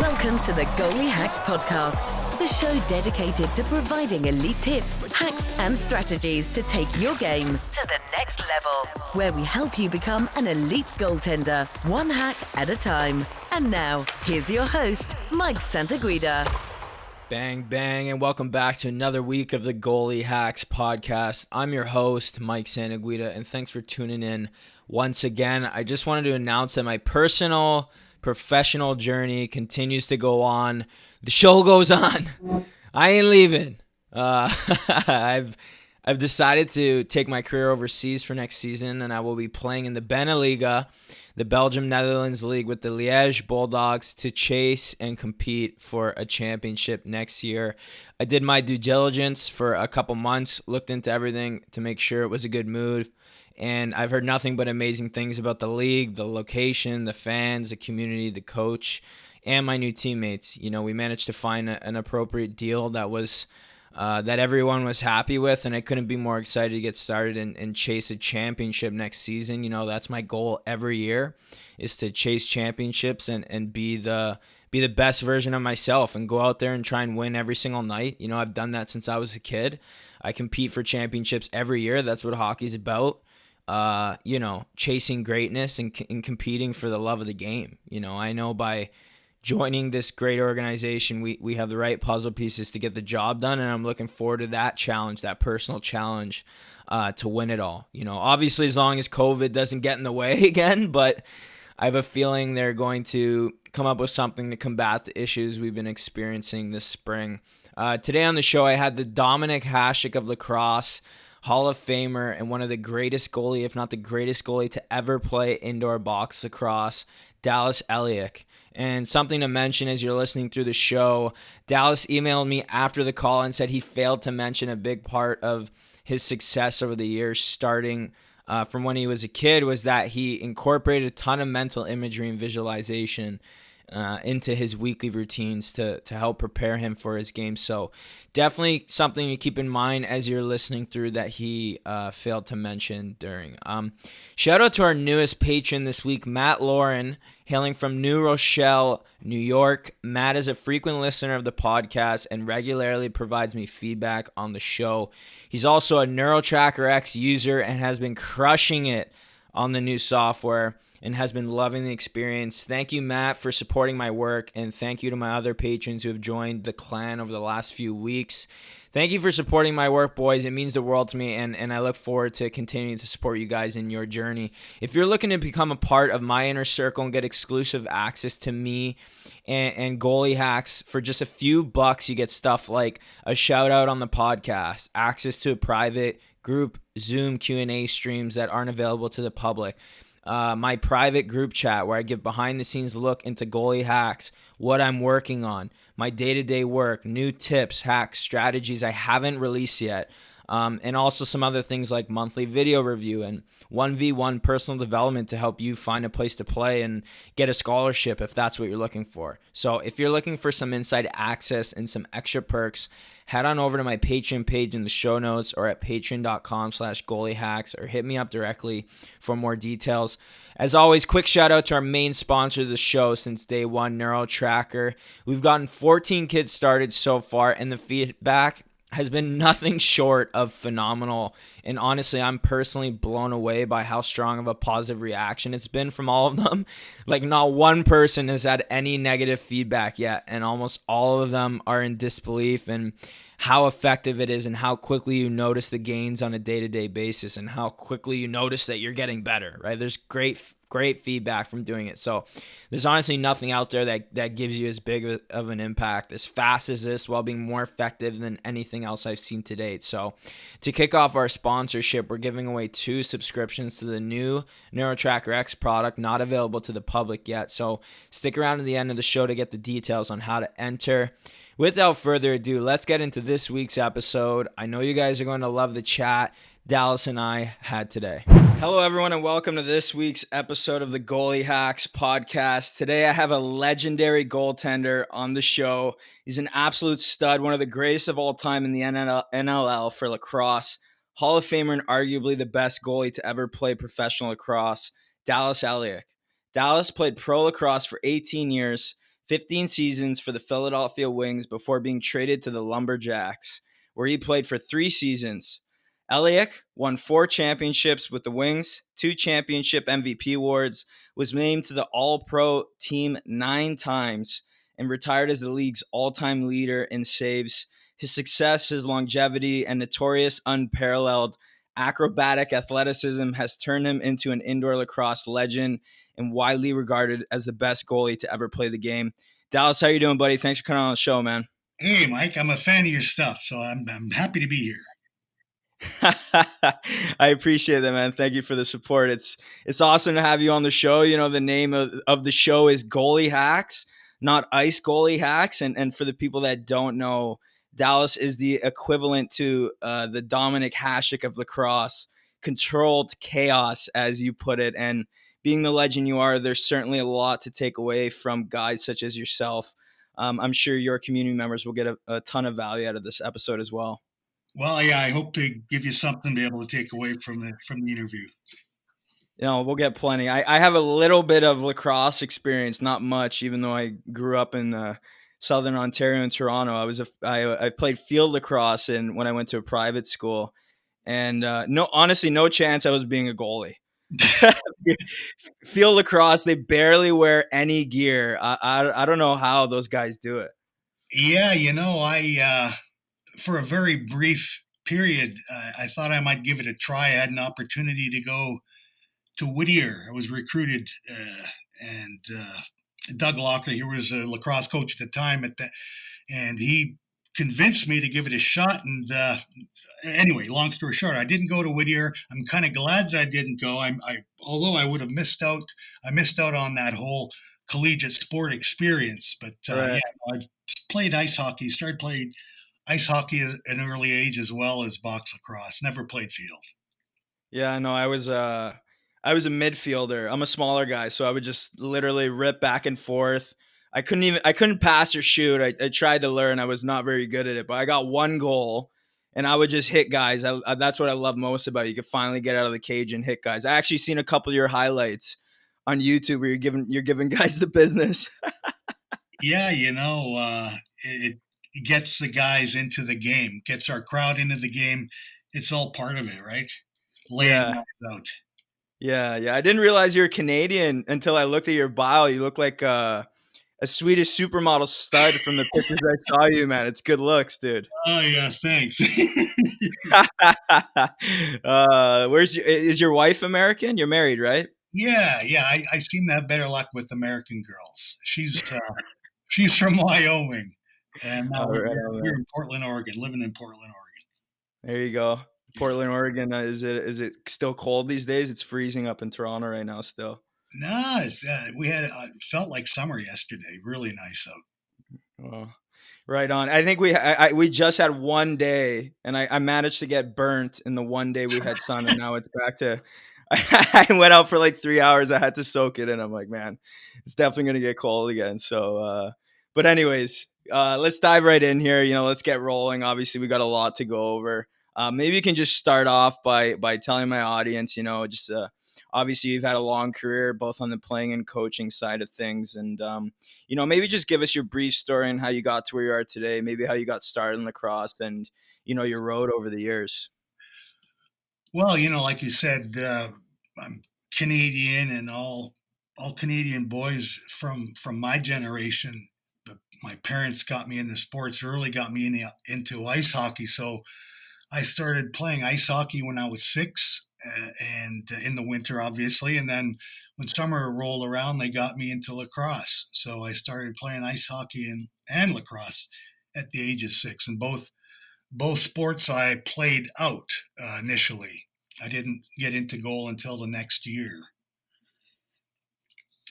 Welcome to the Goalie Hacks Podcast, the show dedicated to providing elite tips, hacks, and strategies to take your game to the next level, where we help you become an elite goaltender, one hack at a time. And now, here's your host, Mike Santaguida. Bang, bang, and welcome back to another week of the Goalie Hacks Podcast. I'm your host, Mike Santaguida, and thanks for tuning in once again. I just wanted to announce that my personal professional journey continues to go on. The show goes on. I ain't leaving. I've decided to take my career overseas for next season, and I will be playing in the Beneliga, the Belgium-Netherlands League, with the Liège Bulldogs to chase and compete for a championship next year. I did my due diligence for a couple months, looked into everything to make sure it was a good move. And I've heard nothing but amazing things about the league, the location, the fans, the community, the coach, and my new teammates. You know, we managed to find an appropriate deal that was that everyone was happy with, and I couldn't be more excited to get started and chase a championship next season. You know, that's my goal every year, is to chase championships and be the best version of myself and go out there and try and win every single night. You know, I've done that since I was a kid. I compete for championships every year. That's what hockey's about. You know, chasing greatness and competing for the love of the game. You know, I know by joining this great organization, we have the right puzzle pieces to get the job done, and I'm looking forward to that challenge, that personal challenge, to win it all. You know, obviously as long as COVID doesn't get in the way again, but I have a feeling they're going to come up with something to combat the issues we've been experiencing this spring. Today on the show, I had the Dominik Hasek of Lacrosse, Hall of Famer and one of the greatest goalie, if not the greatest goalie to ever play indoor box lacrosse, Dallas Eliuk. And something to mention as you're listening through the show, Dallas emailed me after the call and said he failed to mention a big part of his success over the years, starting from when he was a kid, was that he incorporated a ton of mental imagery and visualization into his weekly routines to help prepare him for his game. So definitely something to keep in mind as you're listening through that he failed to mention during. Shout out to our newest patron this week, Matt Lauren, hailing from New Rochelle, New York. Matt is a frequent listener of the podcast and regularly provides me feedback on the show. He's also a NeuroTracker X user and has been crushing it on the new software and has been loving the experience. Thank you, Matt, for supporting my work, and thank you to my other patrons who have joined the clan over the last few weeks. Thank you for supporting my work, boys. It means the world to me, and I look forward to continuing to support you guys in your journey. If you're looking to become a part of my inner circle and get exclusive access to me and Goalie Hacks, for just a few bucks, you get stuff like a shout out on the podcast, access to a private group Zoom Q&A streams that aren't available to the public, my private group chat where I give behind the scenes look into goalie hacks, what I'm working on, my day-to-day work, new tips, hacks, strategies I haven't released yet, and also some other things like monthly video review and 1v1 personal development to help you find a place to play and get a scholarship if that's what you're looking for. So if you're looking for some inside access and some extra perks, head on over to my Patreon page in the show notes or at patreon.com/goaliehacks or hit me up directly for more details. As always, quick shout out to our main sponsor of the show since day one, NeuroTracker. We've gotten 14 kids started so far, and the feedback has been nothing short of phenomenal. And honestly, I'm personally blown away by how strong of a positive reaction it's been from all of them. Like, not one person has had any negative feedback yet, and almost all of them are in disbelief and how effective it is and how quickly you notice the gains on a day-to-day basis and how quickly you notice that you're getting better, right? There's great feedback from doing it. So there's honestly nothing out there that gives you as big of an impact as fast as this while being more effective than anything else I've seen to date. So to kick off our sponsorship, we're giving away 2 subscriptions to the new NeuroTracker X product, not available to the public yet. So stick around to the end of the show to get the details on how to enter. Without further ado, let's get into this week's episode. I know you guys are going to love the chat Dallas and I had today. Hello, everyone, and welcome to this week's episode of the Goalie Hacks Podcast. Today, I have a legendary goaltender on the show. He's an absolute stud, one of the greatest of all time in the NLL for lacrosse, Hall of Famer and arguably the best goalie to ever play professional lacrosse, Dallas Eliuk. Dallas played pro lacrosse for 18 years, 15 seasons for the Philadelphia Wings before being traded to the Lumberjacks, where he played for 3 seasons. Eliuk won 4 championships with the Wings, 2 championship MVP awards, was named to the All-Pro team 9 times, and retired as the league's all-time leader in saves. His success, his longevity, and notorious unparalleled acrobatic athleticism has turned him into an indoor lacrosse legend and widely regarded as the best goalie to ever play the game. Dallas, how you doing, buddy? Thanks for coming on the show, man. Hey, Mike, I'm a fan of your stuff, so I'm happy to be here. I appreciate that, man. Thank you for the support. It's awesome to have you on the show. You know, the name of the show is Goalie Hacks, not Ice Goalie Hacks. And for the people that don't know, Dallas is the equivalent to the Dominik Hasek of Lacrosse, controlled chaos, as you put it. And being the legend you are, there's certainly a lot to take away from guys such as yourself. I'm sure your community members will get a ton of value out of this episode as well. Well, yeah, I hope to give you something to be able to take away from the interview. You know, we'll get plenty. I have a little bit of lacrosse experience, not much, even though I grew up in Southern Ontario and Toronto. I played field lacrosse when I went to a private school, and honestly, no chance I was being a goalie. Field lacrosse, they barely wear any gear. I don't know how those guys do it. Yeah, I for a very brief period, I thought I might give it a try. I had an opportunity to go to Whittier. I was recruited, and Doug Locker, he was a lacrosse coach at the time, and he convinced me to give it a shot. And anyway, long story short, I didn't go to Whittier. I'm kind of glad that I didn't go. Although I would have missed out. I missed out on that whole collegiate sport experience. But Right. I played ice hockey. Started playing ice hockey at an early age, as well as box lacrosse. Never played field. Yeah, no, I was a midfielder. I'm a smaller guy, so I would just literally rip back and forth. I couldn't pass or shoot. I tried to learn. I was not very good at it, but I got one goal, and I would just hit guys. That's what I love most about it. You could finally get out of the cage and hit guys. I actually seen a couple of your highlights on YouTube where you're giving guys the business. Yeah, it gets the guys into the game, gets our crowd into the game. It's all part of it, right? Laying Yeah. guys out. Yeah. I didn't realize you're Canadian until I looked at your bio. You look like a Swedish supermodel stud from the pictures I saw you, man. It's good looks, dude. Oh yeah, thanks. Is your wife American? You're married, right? Yeah. I seem to have better luck with American girls. She's from Wyoming, and we're in Portland, Oregon, living in Portland, Oregon. There you go. Portland, Oregon. Is it still cold these days? It's freezing up in Toronto right now still. No, we had felt like summer yesterday. Really nice out. Oh, right on. I think we just had one day, and I managed to get burnt in the one day we had sun, and now it's back to. I went out for like 3 hours. I had to soak it in. I'm like, man, it's definitely gonna get cold again. So, but anyways, let's dive right in here. Let's get rolling. Obviously, we got a lot to go over. Maybe you can just start off by telling my audience, just obviously you've had a long career both on the playing and coaching side of things, and maybe just give us your brief story and how you got to where you are today. Maybe how you got started in lacrosse and your road over the years. Well, like you said, I'm Canadian, and all Canadian boys from my generation. My parents got me into sports early, got me into ice hockey. So I started playing ice hockey when I was 6, and in the winter, obviously. And then when summer rolled around, they got me into lacrosse. So I started playing ice hockey and lacrosse at the age of 6, and both sports I played out initially. I didn't get into goal until the next year.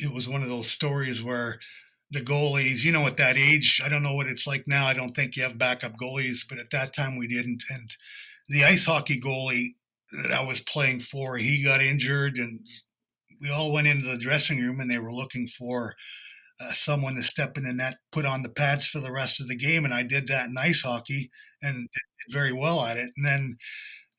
It was one of those stories where the goalies, at that age, I don't know what it's like now. I don't think you have backup goalies, but at that time we didn't. And the ice hockey goalie that I was playing for, he got injured, and we all went into the dressing room, and they were looking for someone to step in the net, put on the pads for the rest of the game. And I did that in ice hockey and did very well at it. And then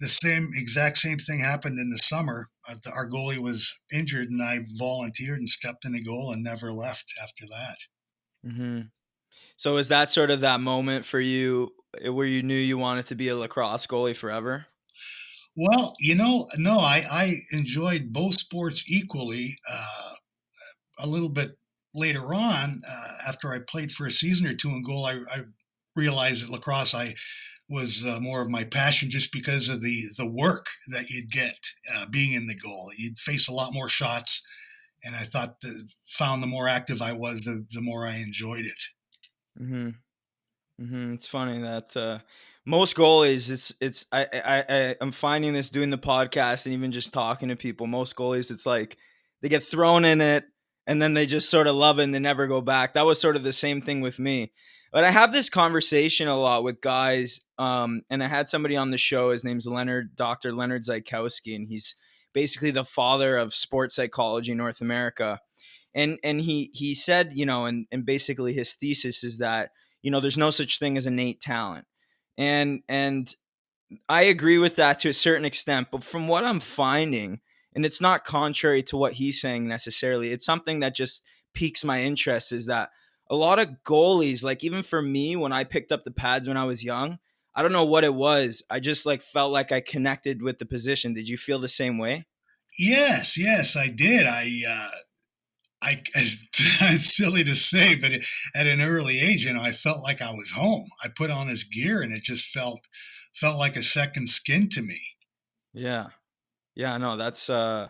the exact same thing happened in the summer. Our goalie was injured, and I volunteered and stepped in the goal and never left after that. Hmm. So is that sort of that moment for you where you knew you wanted to be a lacrosse goalie forever? Well, no, I enjoyed both sports equally. A little bit later on, after I played for a season or two in goal, I realized that lacrosse I was more of my passion, just because of the work that you'd get being in the goal. You'd face a lot more shots, and I found the more active I was, the more I enjoyed it. Hmm. It's funny that most goalies, I'm finding this doing the podcast and even just talking to people. Most goalies, it's like they get thrown in it and then they just sort of love it and they never go back. That was sort of the same thing with me. But I have this conversation a lot with guys, and I had somebody on the show. His name's Dr. Leonard Zykowski, and he's basically the father of sports psychology in North America. And he said, and basically his thesis is that there's no such thing as innate talent, and I agree with that to a certain extent. But from what I'm finding, and it's not contrary to what he's saying necessarily, it's something that just piques my interest, is that a lot of goalies, like even for me, when I picked up the pads when I was young, I don't know what it was. I just like felt like I connected with the position. Did you feel the same way? Yes, yes, I did. It's silly to say, but at an early age, I felt like I was home. I put on this gear, and it just felt like a second skin to me. Yeah. Yeah, no, that's I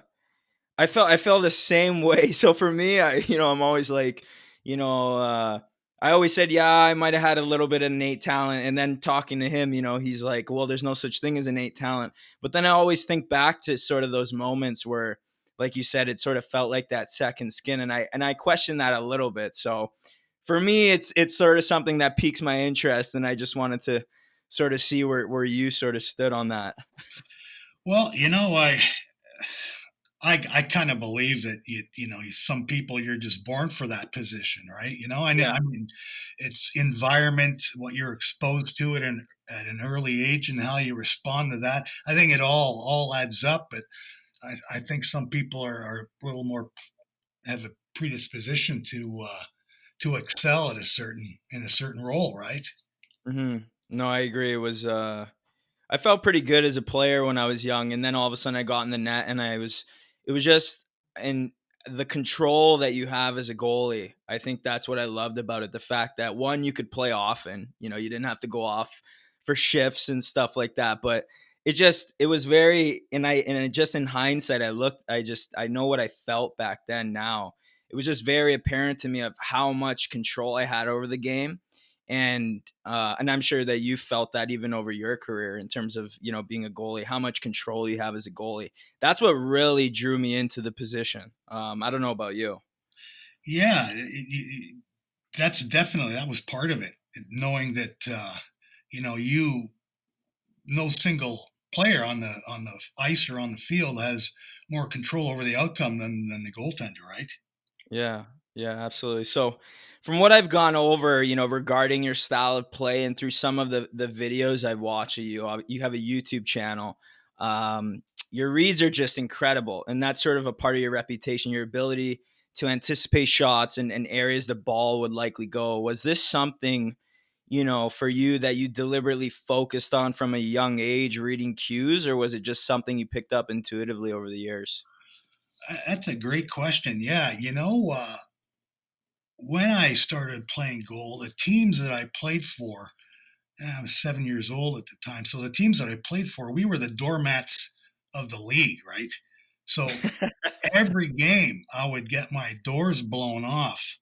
felt the same way. So for me, I'm always like, you know, uh, I always said, yeah, I might have had a little bit of innate talent. And then talking to him, he's like, well, there's no such thing as innate talent. But then I always think back to sort of those moments where, like you said, it sort of felt like that second skin. And I question that a little bit. So for me, it's sort of something that piques my interest. And I just wanted to sort of see where you sort of stood on that. Well, I kind of believe that some people, you're just born for that position, right? Yeah. I mean, it's environment, what you're exposed to at an early age, and how you respond to that. I think it all adds up, but I think some people are a little more, have a predisposition to excel at in a certain role, right? Hmm. No, I agree. I felt pretty good as a player when I was young, and then all of a sudden I got in the net, and it was just, and the control that you have as a goalie. I think that's what I loved about it. The fact that one, you could play often, you didn't have to go off for shifts and stuff like that. But it was very, just in hindsight, I know what I felt back then now. It was just very apparent to me of how much control I had over the game, and I'm sure that you felt that even over your career in terms of being a goalie, how much control you have as a goalie. That's what really drew me into the position. I don't know about you. Yeah, that was part of it. Knowing that you no single player on the ice or on the field has more control over the outcome than the goaltender, right? Yeah, yeah, absolutely. So, from what I've gone over, regarding your style of play and through some of the videos I've watched of you, you have a YouTube channel. Your reads are just incredible, and that's sort of a part of your reputation. Your ability to anticipate shots and areas the ball would likely go. Was this something, for you that you deliberately focused on from a young age, reading cues, or was it just something you picked up intuitively over the years? That's a great question. Yeah, when I started playing goal, the teams that I played for, I was 7 years old at the time. So the teams that I played for, we were the doormats of the league, right? So every game, I would get my doors blown off,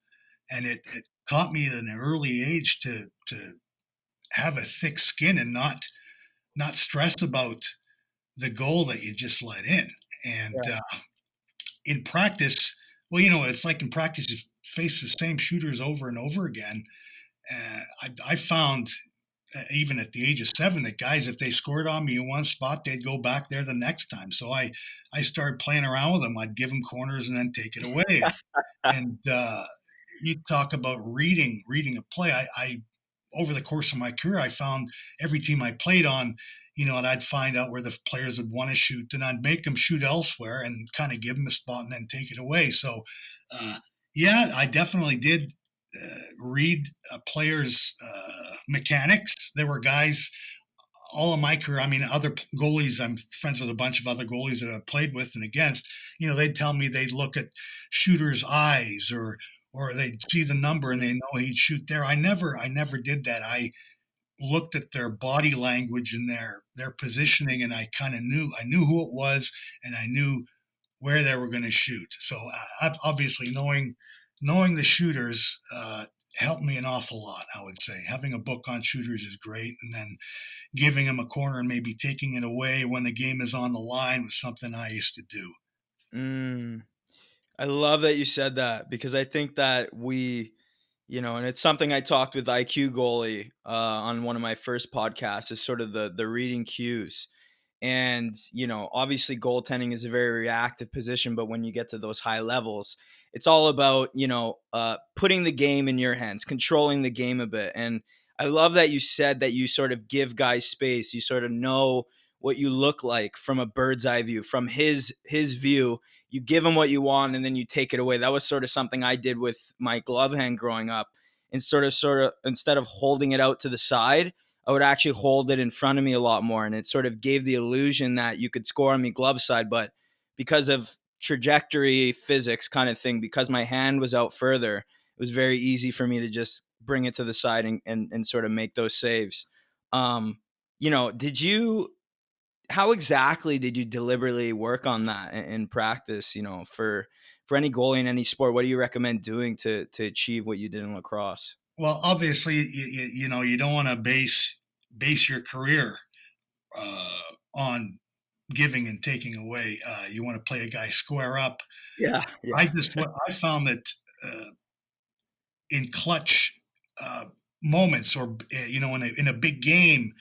and it taught me at an early age to have a thick skin and not stress about the goal that you just let in. And in practice, well, it's like in practice, you face the same shooters over and over again. I found, even at the age of 7, that guys, if they scored on me in one spot, they'd go back there the next time. So I started playing around with them. I'd give them corners and then take it away. And you talk about reading a play. I over the course of my career, I found every team I played on, and I'd find out where the players would want to shoot, and I'd make them shoot elsewhere and kind of give them a spot and then take it away. So, yeah, I definitely did read players' mechanics. There were guys all of my career. I mean, other goalies. I'm friends with a bunch of other goalies that I've played with and against. They'd tell me they'd look at shooters' eyes or they'd see the number and they know he'd shoot there. I never did that. I looked at their body language and their positioning, and I knew who it was, and I knew where they were going to shoot. So obviously knowing the shooters helped me an awful lot. I would say having a book on shooters is great, and then giving them a corner and maybe taking it away when the game is on the line was something I used to do. Mm. I love that you said that because I think that and it's something I talked with IQ Goalie on one of my first podcasts is sort of the reading cues. And, obviously goaltending is a very reactive position, but when you get to those high levels, it's all about, putting the game in your hands, controlling the game a bit. And I love that you said that you sort of give guys space. You sort of know what you look like from a bird's eye view, from his view. You give him what you want and then you take it away. That was sort of something I did with my glove hand growing up. And sort of instead of holding it out to the side, I would actually hold it in front of me a lot more. And it sort of gave the illusion that you could score on me glove side. But because of trajectory physics kind of thing, because my hand was out further, it was very easy for me to just bring it to the side and sort of make those saves. How exactly did you deliberately work on that in practice, for any goalie in any sport? What do you recommend doing to achieve what you did in lacrosse? Well, obviously, you don't want to base your career on giving and taking away. You want to play a guy square up. Yeah. What I found that in clutch moments, or in a big game,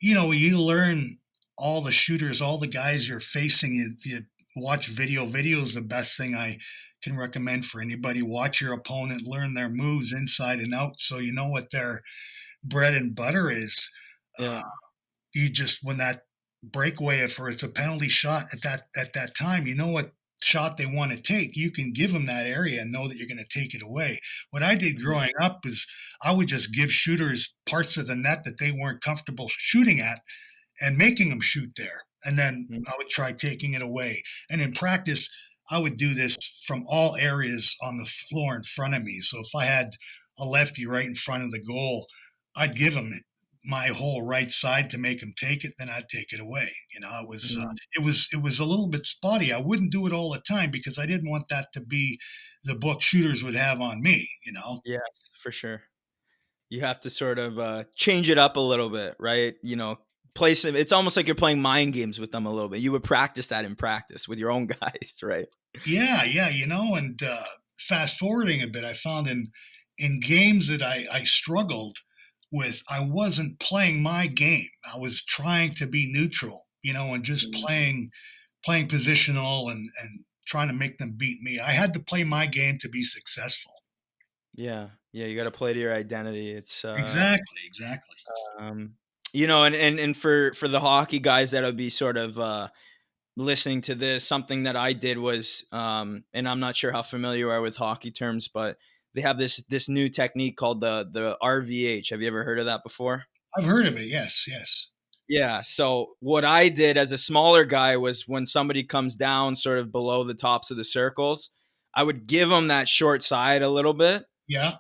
you learn all the shooters, all the guys you're facing. You watch video. Video is the best thing I can recommend for anybody. Watch your opponent, learn their moves inside and out, so you know what their bread and butter is. Yeah. You just, when that breakaway, if it's a penalty shot at that time, you know what shot they want to take. You can give them that area and know that you're going to take it away. What I did growing up is I would just give shooters parts of the net that they weren't comfortable shooting at and making them shoot there. And then I would try taking it away. And in practice, I would do this from all areas on the floor in front of me. So if I had a lefty right in front of the goal, I'd give him my whole right side to make him take it. Then I'd take it away. It was a little bit spotty. I wouldn't do it all the time because I didn't want that to be the book shooters would have on me. Yeah, for sure. You have to sort of change it up a little bit, right? It's almost like you're playing mind games with them a little bit. You would practice that in practice with your own guys, right? Yeah. And fast forwarding a bit, I found in games that I struggled with, I wasn't playing my game. I was trying to be neutral, and just playing positional and trying to make them beat me. I had to play my game to be successful. Yeah. You got to play to your identity. It's exactly. And for the hockey guys that'll be sort of listening to this, something that I did was, and I'm not sure how familiar you are with hockey terms, but they have this new technique called the RVH. Have you ever heard of that before? I've heard of it. Yes. Yeah. So what I did as a smaller guy was when somebody comes down sort of below the tops of the circles, I would give them that short side a little bit. Yeah.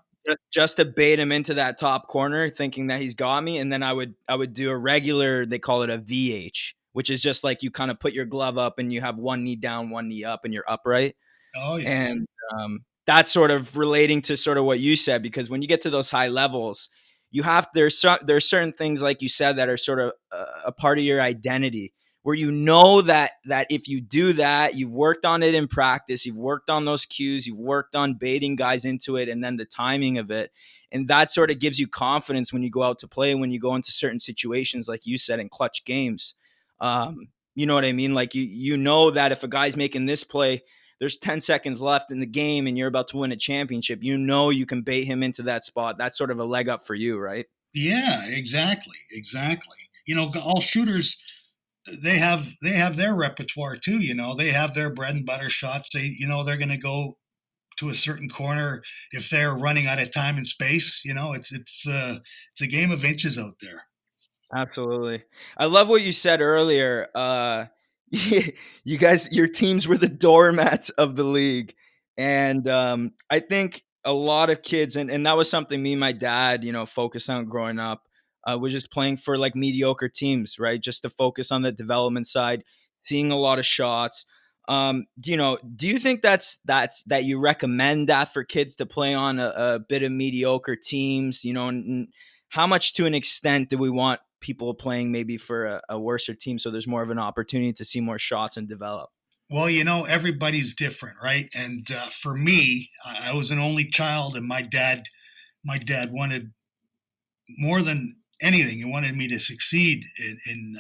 Just to bait him into that top corner, thinking that he's got me. And then I would do a regular, they call it a VH, which is just like you kind of put your glove up and you have one knee down, one knee up, and you're upright. Oh, yeah. And that's sort of relating to sort of what you said, because when you get to those high levels, there's certain things, like you said, that are sort of a part of your identity, where that if you do that, you've worked on it in practice, you've worked on those cues, you've worked on baiting guys into it, and then the timing of it. And that sort of gives you confidence when you go out to play, when you go into certain situations, like you said, in clutch games. You know what I mean? Like you know that if a guy's making this play, there's 10 seconds left in the game and you're about to win a championship, you can bait him into that spot. That's sort of a leg up for you, right? Yeah, exactly. All shooters, they have their repertoire too. They have their bread and butter shots. They're going to go to a certain corner if they're running out of time and space. It's a game of inches out there. Absolutely. I love what you said earlier. You guys, your teams were the doormats of the league. And I think a lot of kids, and that was something me and my dad, focused on growing up, was just playing for like mediocre teams, right? Just to focus on the development side, seeing a lot of shots. Do you think that you recommend that for kids to play on a bit of mediocre teams, and how much to an extent do we want people playing maybe for a worser team so there's more of an opportunity to see more shots and develop? Well, everybody's different, right? And for me, I was an only child, and my dad wanted more than anything. He wanted me to succeed in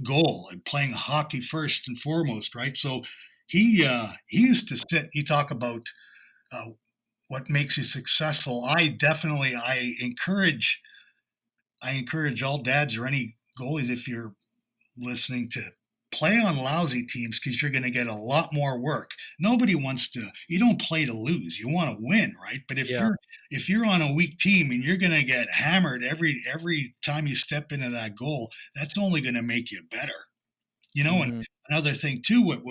goal and playing hockey first and foremost, right? So he used to sit. You talk about uh, what makes you successful. I encourage all dads or any goalies, if you're listening, to play on lousy teams because you're going to get a lot more work. Nobody wants to. You don't play to lose. You want to win, right? But Yeah. if you're on a weak team and you're going to get hammered every time you step into that goal, that's only going to make you better. And Hmm. another thing too, what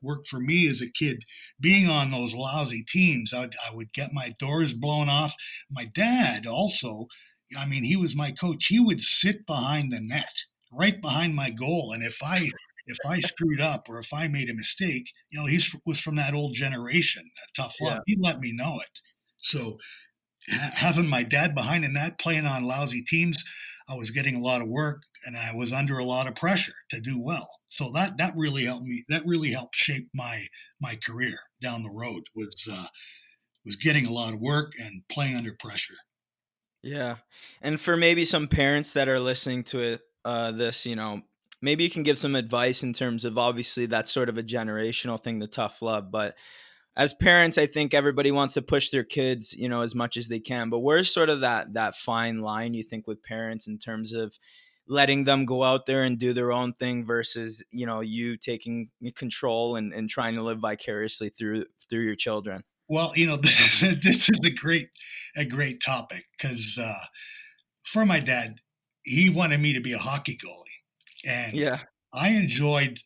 worked for me as a kid, being on those lousy teams, I would get my doors blown off. My dad also, I mean, he was my coach. He would sit behind the net, right behind my goal, and if I screwed up or if I made a mistake, he was from that old generation, that tough love. Yeah. He'd let me know it. So having my dad behind in that, playing on lousy teams, I was getting a lot of work and I was under a lot of pressure to do well. So that really helped me. That really helped shape my career down the road. Was getting a lot of work and playing under pressure. Yeah. And for maybe some parents that are listening to it, maybe you can give some advice in terms of, obviously that's sort of a generational thing, the tough love, but as parents, I think everybody wants to push their kids, as much as they can. But where's sort of that fine line, you think, with parents in terms of letting them go out there and do their own thing versus, you taking control and trying to live vicariously through your children? Well, this is a great topic because for my dad, he wanted me to be a hockey goalie, and Yeah. I enjoyed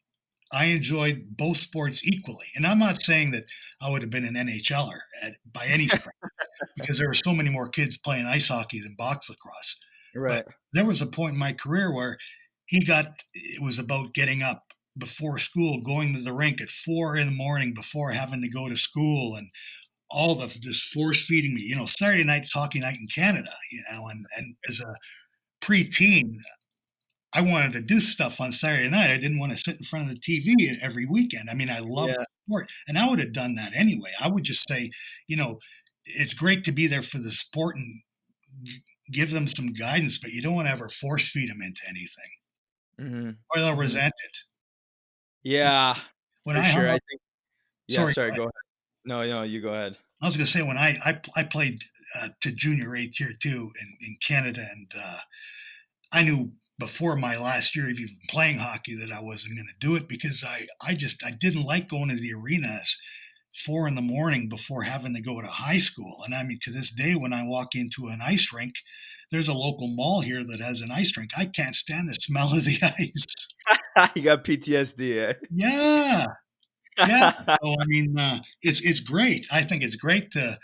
I enjoyed both sports equally. And I'm not saying that I would have been an NHLer by any stretch, because there were so many more kids playing ice hockey than box lacrosse. But Right. there was a point in my career where it was about getting up before school, going to the rink at 4 in the morning before having to go to school, and all the this force feeding me. Saturday night's hockey night in Canada. And as a preteen, I wanted to do stuff on Saturday night. I didn't want to sit in front of the TV every weekend. I mean, I love Yeah. the sport, and I would have done that anyway. I would just say, you know, it's great to be there for the sport and give them some guidance, but you don't want to ever force feed them into anything, Hmm. or they'll Hmm. resent it. Yeah, When for I sure. hung I up, think. Yeah. sorry, Sorry. Go ahead. No. No. You go ahead. I was going to say when I played to junior A tier two in Canada, and I knew before my last year of even playing hockey that I wasn't going to do it because I didn't like going to the arenas 4 in the morning before having to go to high school. And I mean, to this day, when I walk into an ice rink, there's a local mall here that has an ice rink. I can't stand the smell of the ice. You got PTSD, eh? Yeah, yeah. So I mean, it's great. I think it's great to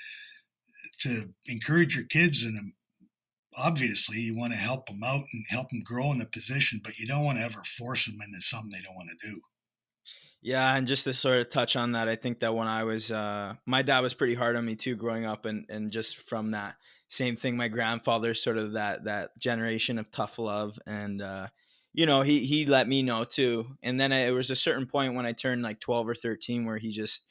encourage your kids, and obviously you want to help them out and help them grow in the position, but you don't want to ever force them into something they don't want to do. Yeah, and just to sort of touch on that, I think that when I was my dad was pretty hard on me too growing up, and just from that same thing, my grandfather sort of that generation of tough love, and he let me know too. And then it was a certain point when I turned like 12 or 13 where he just,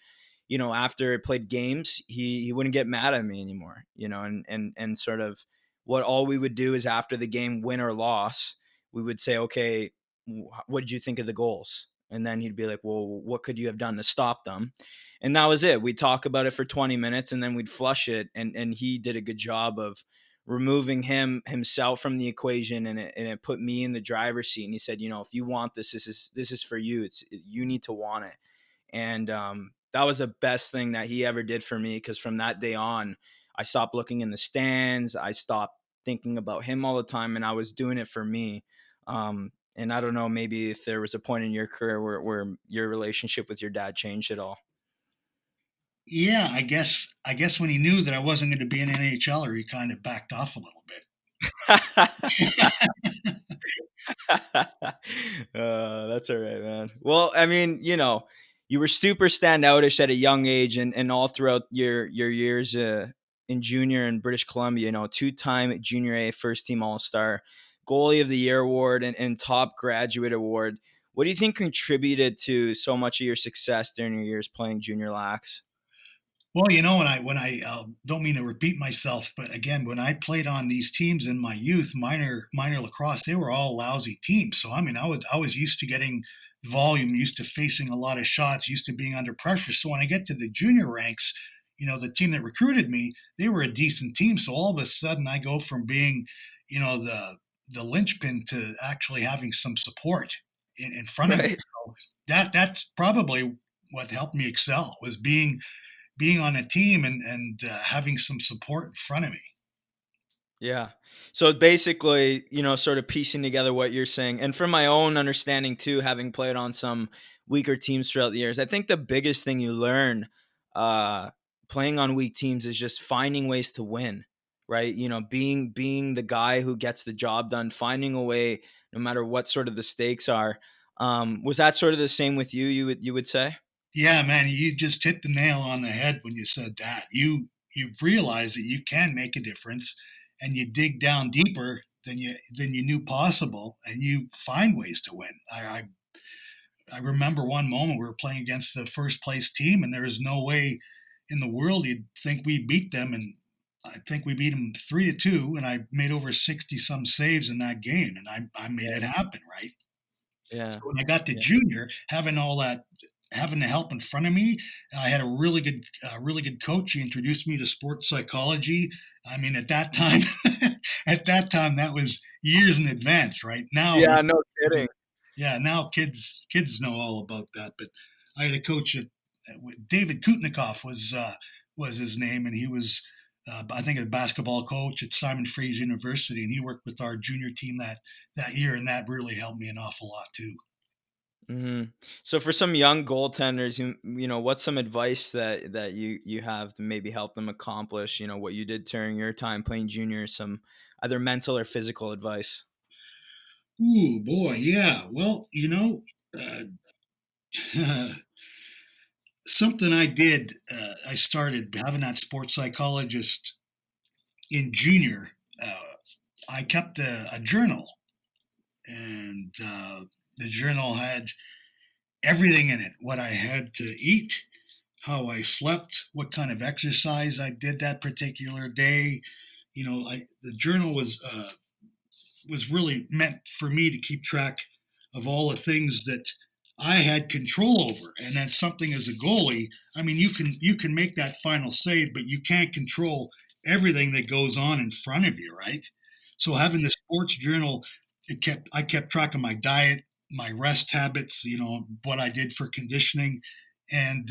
after I played games, he wouldn't get mad at me anymore, and sort of what all we would do is after the game, win or loss, we would say, okay, what did you think of the goals? And then he'd be like, well, what could you have done to stop them? And that was it. We'd talk about it for 20 minutes and then we'd flush it. And he did a good job of removing himself from the equation, and it put me in the driver's seat. And he said, if you want this, this is for you. You need to want it. And that was the best thing that he ever did for me, because from that day on, I stopped looking in the stands. I stopped thinking about him all the time, and I was doing it for me. And I don't know, maybe if there was a point in your career where your relationship with your dad changed at all. Yeah, I guess when he knew that I wasn't going to be an NHLer, he kind of backed off a little bit. That's all right, man. Well, I mean, you were super standoutish at a young age, and all throughout your years in junior in British Columbia. Two-time Junior A first team All Star, Goalie of the Year award, and top graduate award. What do you think contributed to so much of your success during your years playing junior lax? Well, when I don't mean to repeat myself, but again, when I played on these teams in my youth, minor lacrosse, they were all lousy teams. So I mean, I was used to getting volume, used to facing a lot of shots, used to being under pressure. So when I get to the junior ranks, the team that recruited me, they were a decent team. So all of a sudden, I go from being, the linchpin to actually having some support in front of me. Right. So that's probably what helped me excel was being on a team and having some support in front of me. Yeah. So basically, sort of piecing together what you're saying, and from my own understanding too, having played on some weaker teams throughout the years, I think the biggest thing you learn uh, playing on weak teams is just finding ways to win, right? Being the guy who gets the job done, finding a way, no matter what sort of the stakes are. Was that sort of the same with you? You would say? Yeah, man, you just hit the nail on the head when you said that. You realize that you can make a difference, and you dig down deeper than you knew possible, and you find ways to win. I remember one moment we were playing against the first place team, and there was no way in the world you'd think we'd beat them, and I think we beat them 3-2, and I made over 60 some saves in that game, and I made it happen, right? So Yeah. when I got to Yeah. junior, having the help in front of me, I had a really good coach. He introduced me to sports psychology. I mean, at that time, at that time, that was years in advance. Right now, Yeah. No kidding. yeah, now kids know all about that. But I had a coach David Kutnikoff was his name, and he was I think a basketball coach at Simon Fraser University, and he worked with our junior team that year, and that really helped me an awful lot too. hmm So for some young goaltenders, what's some advice that you have to maybe help them accomplish, what you did during your time playing junior, some either mental or physical advice? Ooh, boy, yeah. Well, something I did, I started having that sports psychologist in junior. Uh, I kept a journal, and the journal had everything in it: what I had to eat, how I slept, what kind of exercise I did that particular day. The journal was really meant for me to keep track of all the things that I had control over. And that's something as a goalie. I mean, you can make that final save, but you can't control everything that goes on in front of you, right? So having the sports journal, I kept track of my diet, my rest habits, what I did for conditioning, and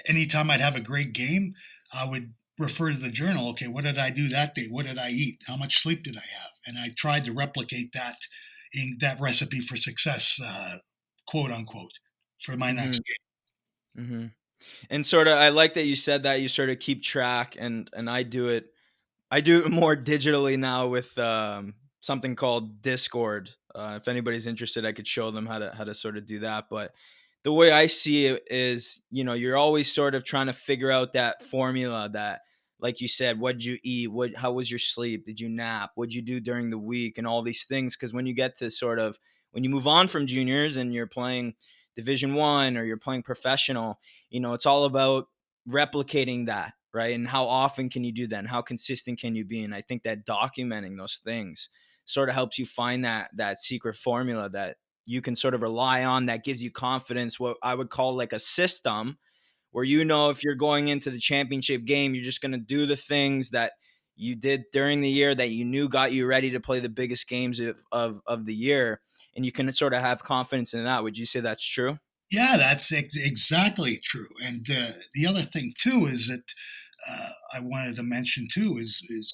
anytime I'd have a great game, I would refer to the journal. Okay, what did I do that day? What did I eat? How much sleep did I have? And I tried to replicate that in that recipe for success, quote unquote, for my hmm next game. hmm And sort of, I like that you said that you sort of keep track, and I do it more digitally now with something called Discord. If anybody's interested, I could show them how to sort of do that. But the way I see it is, you're always sort of trying to figure out that formula that, like you said, what did you eat? How was your sleep? Did you nap? What'd you do during the week? And all these things. Because when you get to sort of when you move on from juniors and you're playing Division 1 or you're playing professional, it's all about replicating that, right? And how often can you do that? And how consistent can you be? And I think that documenting those things sort of helps you find that secret formula that you can sort of rely on, that gives you confidence, what I would call like a system, where if you're going into the championship game, you're just going to do the things that you did during the year that you knew got you ready to play the biggest games of the year. And you can sort of have confidence in that. Would you say that's true? Yeah, that's exactly true. And the other thing too is that I wanted to mention too is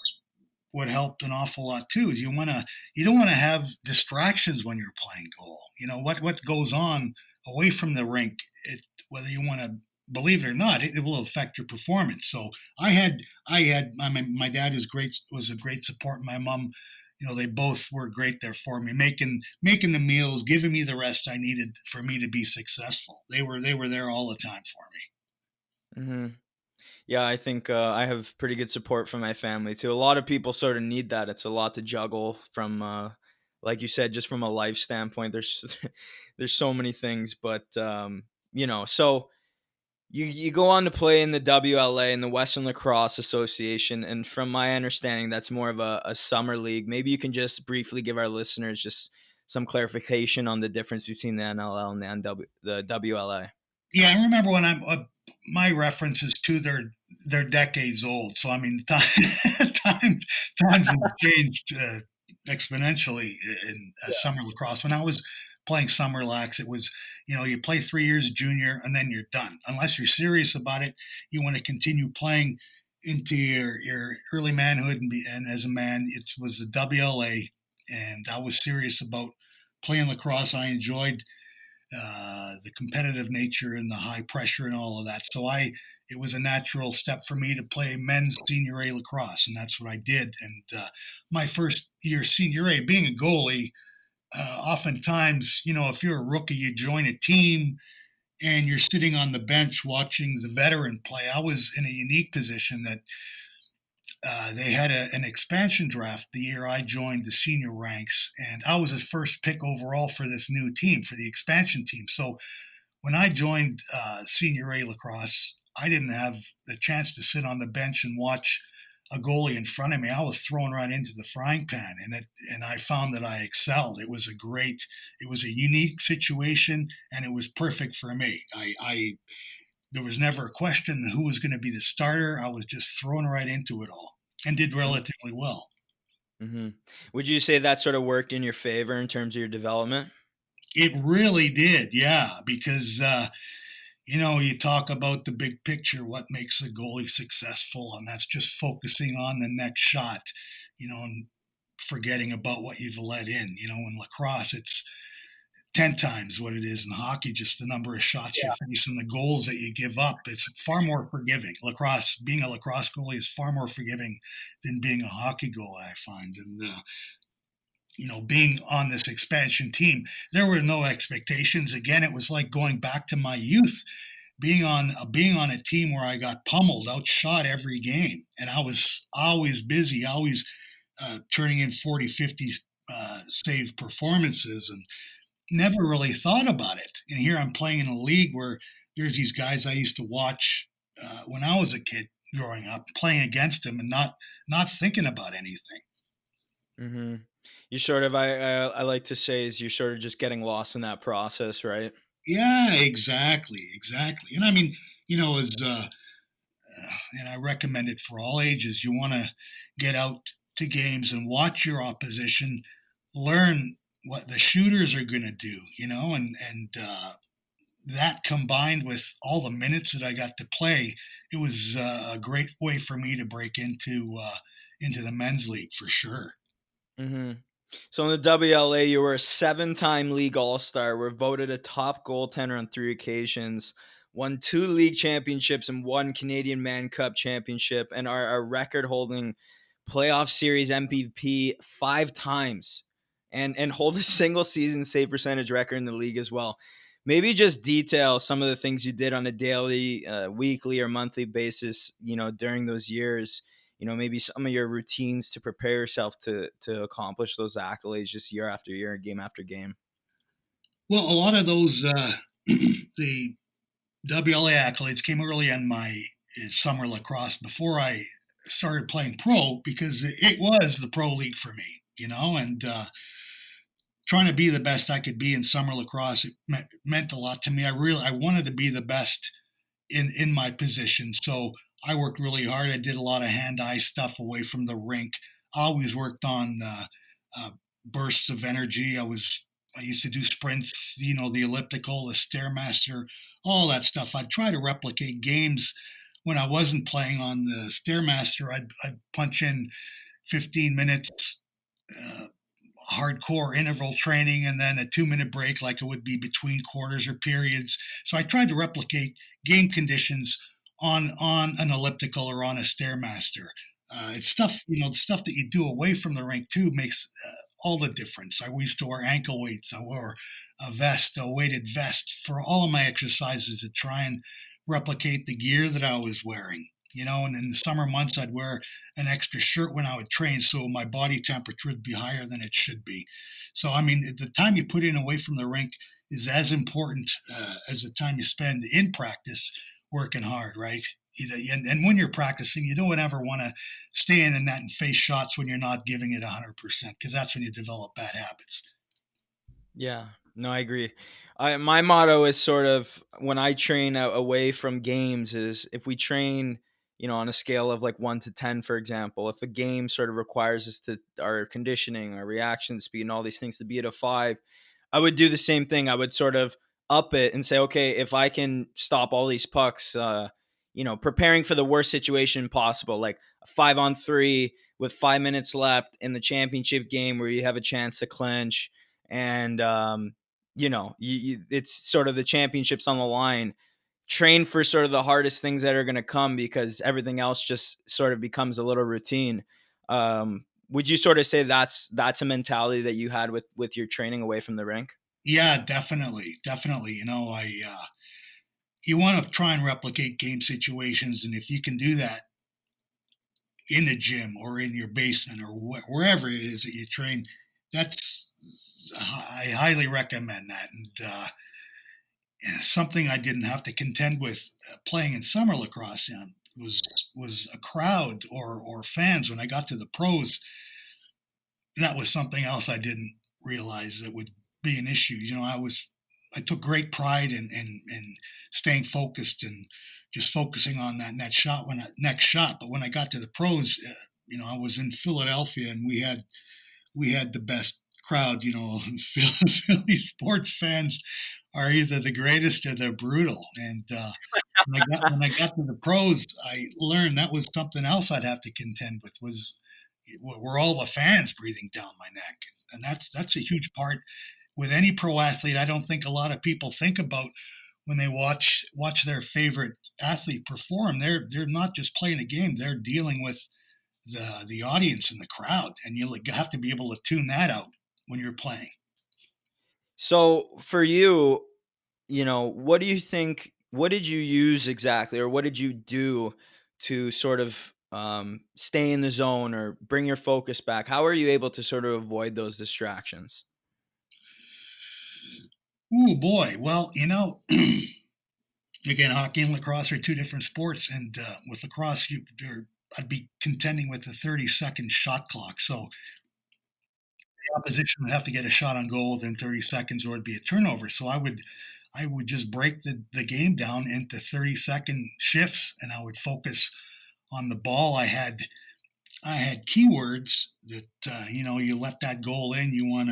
what helped an awful lot too is you don't want to have distractions when you're playing goal. You know what goes on away from the rink. Whether you want to believe it or not, it will affect your performance. So my dad was a great support. My mom, they both were great there for me, making the meals, giving me the rest I needed for me to be successful. They were there all the time for me. Hmm. Yeah, I think I have pretty good support from my family too. A lot of people sort of need that. It's a lot to juggle from, like you said, just from a life standpoint. There's there's so many things, but so you go on to play in the WLA, in the Western Lacrosse Association, and from my understanding, that's more of a summer league. Maybe you can just briefly give our listeners just some clarification on the difference between the NLL and the WLA. Yeah, I remember when my references to they're decades old. So I mean, times have changed exponentially in summer lacrosse. When I was playing summer lax, it was you play 3 years junior and then you're done. Unless you're serious about it, you want to continue playing into your early manhood and as a man, it was the WLA, and I was serious about playing lacrosse. I enjoyed the competitive nature and the high pressure and all of that. So it was a natural step for me to play men's senior A lacrosse, and that's what I did. And my first year senior A, being a goalie, oftentimes, if you're a rookie, you join a team and you're sitting on the bench watching the veteran play. I was in a unique position that they had an expansion draft the year I joined the senior ranks, and I was the first pick overall for this new team, for the expansion team. So when I joined senior A lacrosse, I didn't have the chance to sit on the bench and watch a goalie in front of me. I was thrown right into the frying pan, and I found that I excelled. It was a unique situation, and it was perfect for me. I there was never a question who was going to be the starter. I was just thrown right into it all and did relatively well. Hmm. Would you say that sort of worked in your favor in terms of your development? It really did, yeah, because you talk about the big picture, what makes a goalie successful, and that's just focusing on the next shot, and forgetting about what you've let in. In lacrosse, it's 10 times what it is in hockey, just the number of shots you face and the goals that you give up. It's far more forgiving. Being a lacrosse goalie is far more forgiving than being a hockey goalie, I find. And, being on this expansion team, there were no expectations. Again, it was like going back to my youth, being on a team where I got pummeled, outshot every game. And I was always busy, always turning in 40, 50 save performances, and never really thought about it. And here I'm playing in a league where there's these guys I used to watch when I was a kid growing up, playing against them and not thinking about anything. Hmm. You sort of, I like to say, is you're sort of just getting lost in that process, right? Yeah, exactly, exactly. And I mean, as and I recommend it for all ages. You want to get out to games and watch your opposition, learn what the shooters are going to do, and that combined with all the minutes that I got to play, it was a great way for me to break into the men's league for sure. Hmm. So in the WLA, you were a seven-time league all-star, were voted a top goaltender on 3 occasions, won 2 league championships and 1 Canadian Man Cup championship, and are a record-holding playoff series MVP 5 times, and hold a single season save percentage record in the league as well. Maybe just detail some of the things you did on a daily, weekly, or monthly basis, during those years. Maybe some of your routines to prepare yourself to accomplish those accolades just year after year, game after game. Well, a lot of those the WLA accolades came early in my summer lacrosse before I started playing pro, because it was the pro league for me, and trying to be the best I could be in summer lacrosse, it meant a lot to me. I wanted to be the best in my position, so I worked really hard. I did a lot of hand-eye stuff away from the rink. I always worked on bursts of energy. I was I used to do sprints, the elliptical, the stairmaster, all that stuff. I'd try to replicate games when I wasn't playing on the stairmaster. I'd punch in 15 minutes uh, hardcore interval training and then a 2-minute break, like it would be between quarters or periods. So I tried to replicate game conditions on an elliptical or on a stairmaster. It's stuff, the stuff that you do away from the rink too makes all the difference. I used to wear ankle weights. I wore a weighted vest for all of my exercises to try and replicate the gear that I was wearing. And in the summer months, I'd wear an extra shirt when I would train so my body temperature would be higher than it should be. So, I mean, the time you put in away from the rink is as important as the time you spend in practice working hard, right? And when you're practicing, you don't ever want to stay in the net and face shots when you're not giving it 100% because that's when you develop bad habits. Yeah, no, I agree. My motto is sort of when I train away from games is if we train, on a scale of like 1 to 10, for example, if a game sort of requires us to our conditioning, our reaction speed, and all these things to be at a 5, I would do the same thing. I would sort of up it and say, okay, if I can stop all these pucks, preparing for the worst situation possible, like a 5-on-3 with 5 minutes left in the championship game where you have a chance to clinch and it's sort of the championships on the line. Train for sort of the hardest things that are going to come because everything else just sort of becomes a little routine. Would you sort of say that's a mentality that you had with your training away from the rink? Yeah, definitely. You want to try and replicate game situations. And if you can do that in the gym or in your basement or wherever it is that you train, I highly recommend that. And something I didn't have to contend with playing in summer lacrosse was a crowd or fans. When I got to the pros, that was something else I didn't realize that would be an issue. I took great pride in staying focused and just focusing on that next shot. But when I got to the pros, I was in Philadelphia and we had the best crowd. Philly sports fans are either the greatest or they're brutal. And when I got to the pros, I learned that was something else I'd have to contend with. Were all the fans breathing down my neck, and that's a huge part with any pro athlete. I don't think a lot of people think about when they watch their favorite athlete perform. They're not just playing a game; they're dealing with the audience and the crowd, and you have to be able to tune that out when you're playing. So for you, what do you think? What did you use exactly, or what did you do to sort of stay in the zone or bring your focus back? How are you able to sort of avoid those distractions? Oh boy! Well, again, hockey and lacrosse are two different sports, and with lacrosse, I'd be contending with the 30-second shot clock. So the opposition would have to get a shot on goal within 30 seconds, or it'd be a turnover. So I would just break the game down into 30-second shifts, and I would focus on the ball. I had keywords that you let that goal in, you want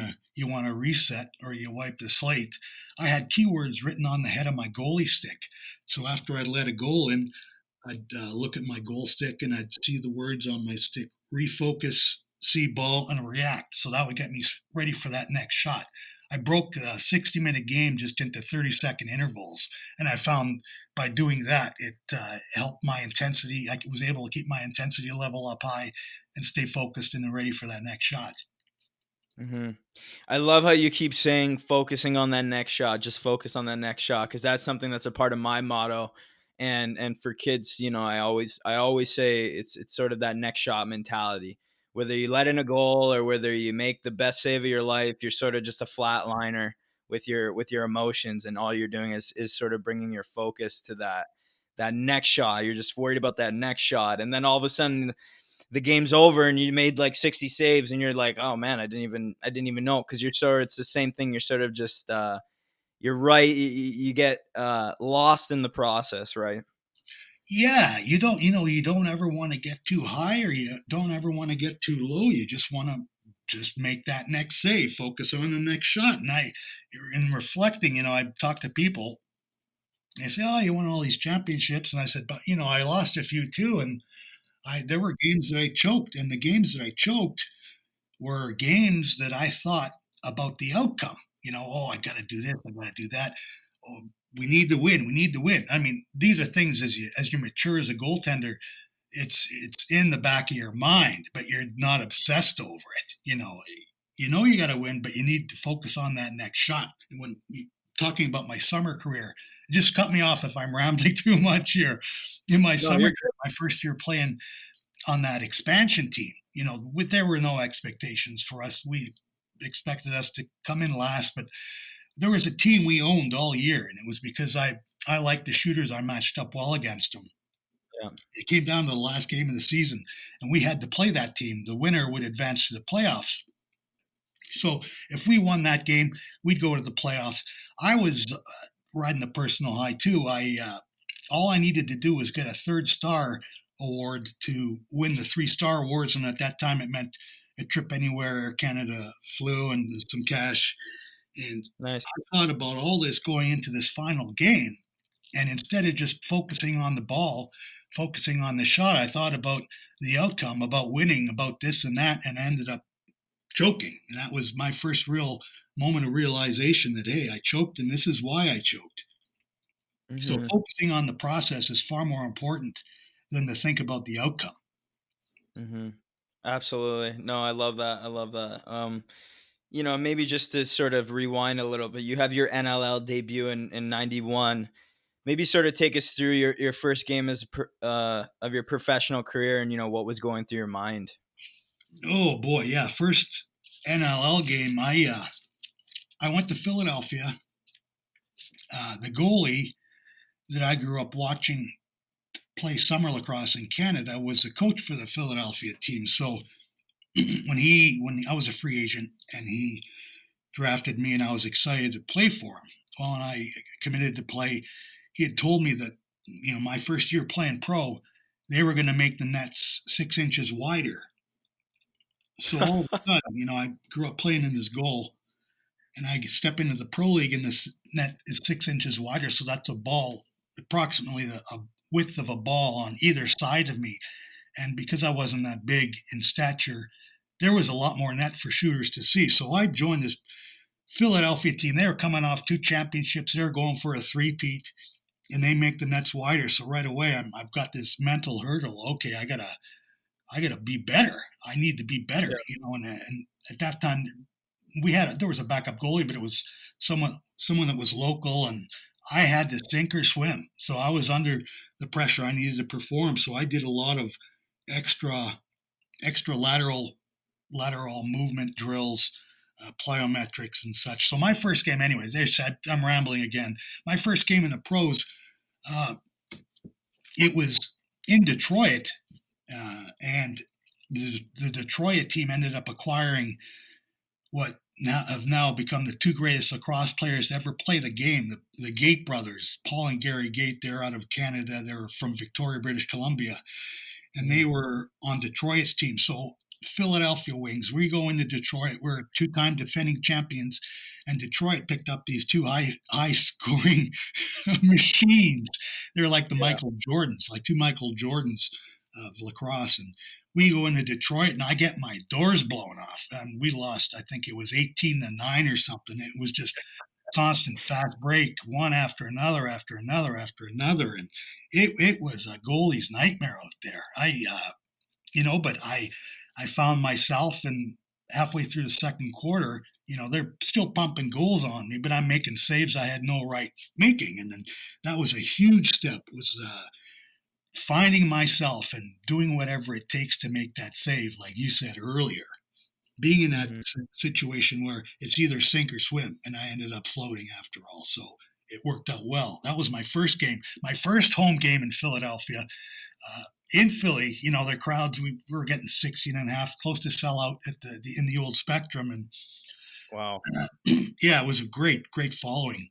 to reset or you wipe the slate. I had keywords written on the head of my goalie stick. So after I'd let a goal in, I'd look at my goal stick and I'd see the words on my stick: refocus, see ball, and react. So that would get me ready for that next shot. I broke a 60-minute game just into 30-second intervals, and I found by doing that it helped my intensity. I was able to keep my intensity level up high and stay focused and ready for that next shot. Mm-hmm. I love how you keep saying focusing on that next shot, just focus on that next shot, because that's something that's a part of my motto. And for kids, I always say it's sort of that next shot mentality. Whether you let in a goal or whether you make the best save of your life, you're sort of just a flatliner with your emotions, and all you're doing is sort of bringing your focus to that next shot. You're just worried about that next shot, and then all of a sudden the game's over and you made like 60 saves and you're like, oh man, I didn't even know. Cause it's the same thing. You're sort of just, you're right. You get, lost in the process, right? Yeah, you don't ever want to get too high or you don't ever want to get too low. You just want to just make that next save, focus on the next shot. And in reflecting, I talk to people. They say, "Oh, you won all these championships," and I said, "But I lost a few too." And there were games that I choked, and the games that I choked were games that I thought about the outcome. Oh, I got to do this, I got to do that. Oh, we need to win. We need to win. I mean, these are things as you mature as a goaltender, it's in the back of your mind, but you're not obsessed over it. You got to win, but you need to focus on that next shot. When talking about my summer career, just cut me off if I'm rambling too much here. In my summer career, my first year playing on that expansion team, there were no expectations for us. We expected us to come in last, but there was a team we owned all year, and it was because I liked the shooters. I matched up well against them. Yeah. It came down to the last game of the season, and we had to play that team. The winner would advance to the playoffs. So if we won that game, we'd go to the playoffs. I was riding the personal high too. All I needed to do was get a 3-star award to win the 3-star awards, and at that time it meant a trip anywhere Air Canada flew and some cash. And nice. I thought about all this going into this final game, and instead of just focusing on the ball, focusing on the shot, I thought about the outcome, about winning, about this and that, and I ended up choking. And that was my first real moment of realization that, hey, I choked, and this is why I choked. Mm-hmm. So focusing on the process is far more important than to think about the outcome. Mm-hmm. Absolutely. No, I love that. Maybe just to sort of rewind a little bit, you have your NLL debut in 91. Maybe sort of take us through your first game of your professional career and, what was going through your mind. Oh boy. Yeah. First NLL game. I went to Philadelphia. The goalie that I grew up watching play summer lacrosse in Canada was the coach for the Philadelphia team. So when I was a free agent and he drafted me and I was excited to play for him, well, and I committed to play, he had told me that, my first year playing pro, they were going to make the nets 6 inches wider. So all of a sudden, I grew up playing in this goal, and I step into the pro league and this net is 6 inches wider. So that's a ball, approximately a width of a ball on either side of me. And because I wasn't that big in stature, there was a lot more net for shooters to see. So I joined this Philadelphia team. They were coming off 2 championships. They were going for a three-peat, and they make the nets wider. So right away, I've got this mental hurdle. Okay, I gotta be better. I need to be better, And at that time, there was a backup goalie, but it was someone that was local, and I had to sink or swim. So I was under the pressure. I needed to perform. So I did a lot of extra lateral movement drills, plyometrics and such. So my first game, anyways, I'm rambling again. My first game in the pros, it was in Detroit, and the Detroit team ended up acquiring what have now become the 2 greatest lacrosse players to ever play the game, the Gate brothers, Paul and Gary Gate. They're out of Canada. They're from Victoria, British Columbia, and they were on Detroit's team. So Philadelphia Wings, we go into Detroit. We're 2-time defending champions, and Detroit picked up these 2 high scoring machines. They're like the Michael Jordans, like 2 Michael Jordans of lacrosse. And we go into Detroit, and I get my doors blown off. And we lost, I think it was 18-9 or something. It was just constant fast break, one after another, after another, after another. And it was a goalie's nightmare out there. But I found myself, and halfway through the second quarter, they're still pumping goals on me, but I'm making saves I had no right making. And then that was a huge step, was finding myself and doing whatever it takes to make that save, like you said earlier. Being in that situation where it's either sink or swim, and I ended up floating after all. So it worked out well. That was my first game, my first home game in Philadelphia. In Philly, their crowds, we were getting 16.5, close to sellout in the old Spectrum. And wow. Yeah, it was a great following.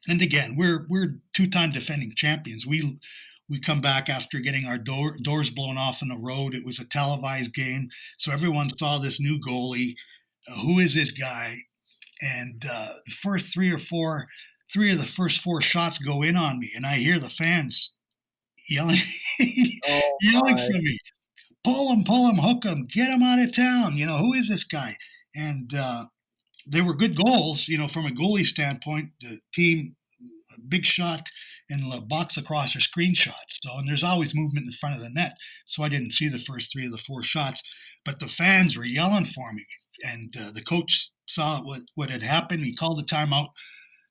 And again, we're 2-time defending champions. we come back after getting our doors blown off on the road. It was a televised game, so everyone saw this new goalie. Who is this guy? And the first three of the first four shots go in on me, and I hear the fans yelling, Oh yelling my. from me, pull him, hook him, get him out of town. Who is this guy? And they were good goals, from a goalie standpoint. The team, big shot and box lacrosse are screenshots. So, and there's always movement in front of the net. So I didn't see the first three of the four shots, but the fans were yelling for me. And the coach saw what had happened. He called the timeout,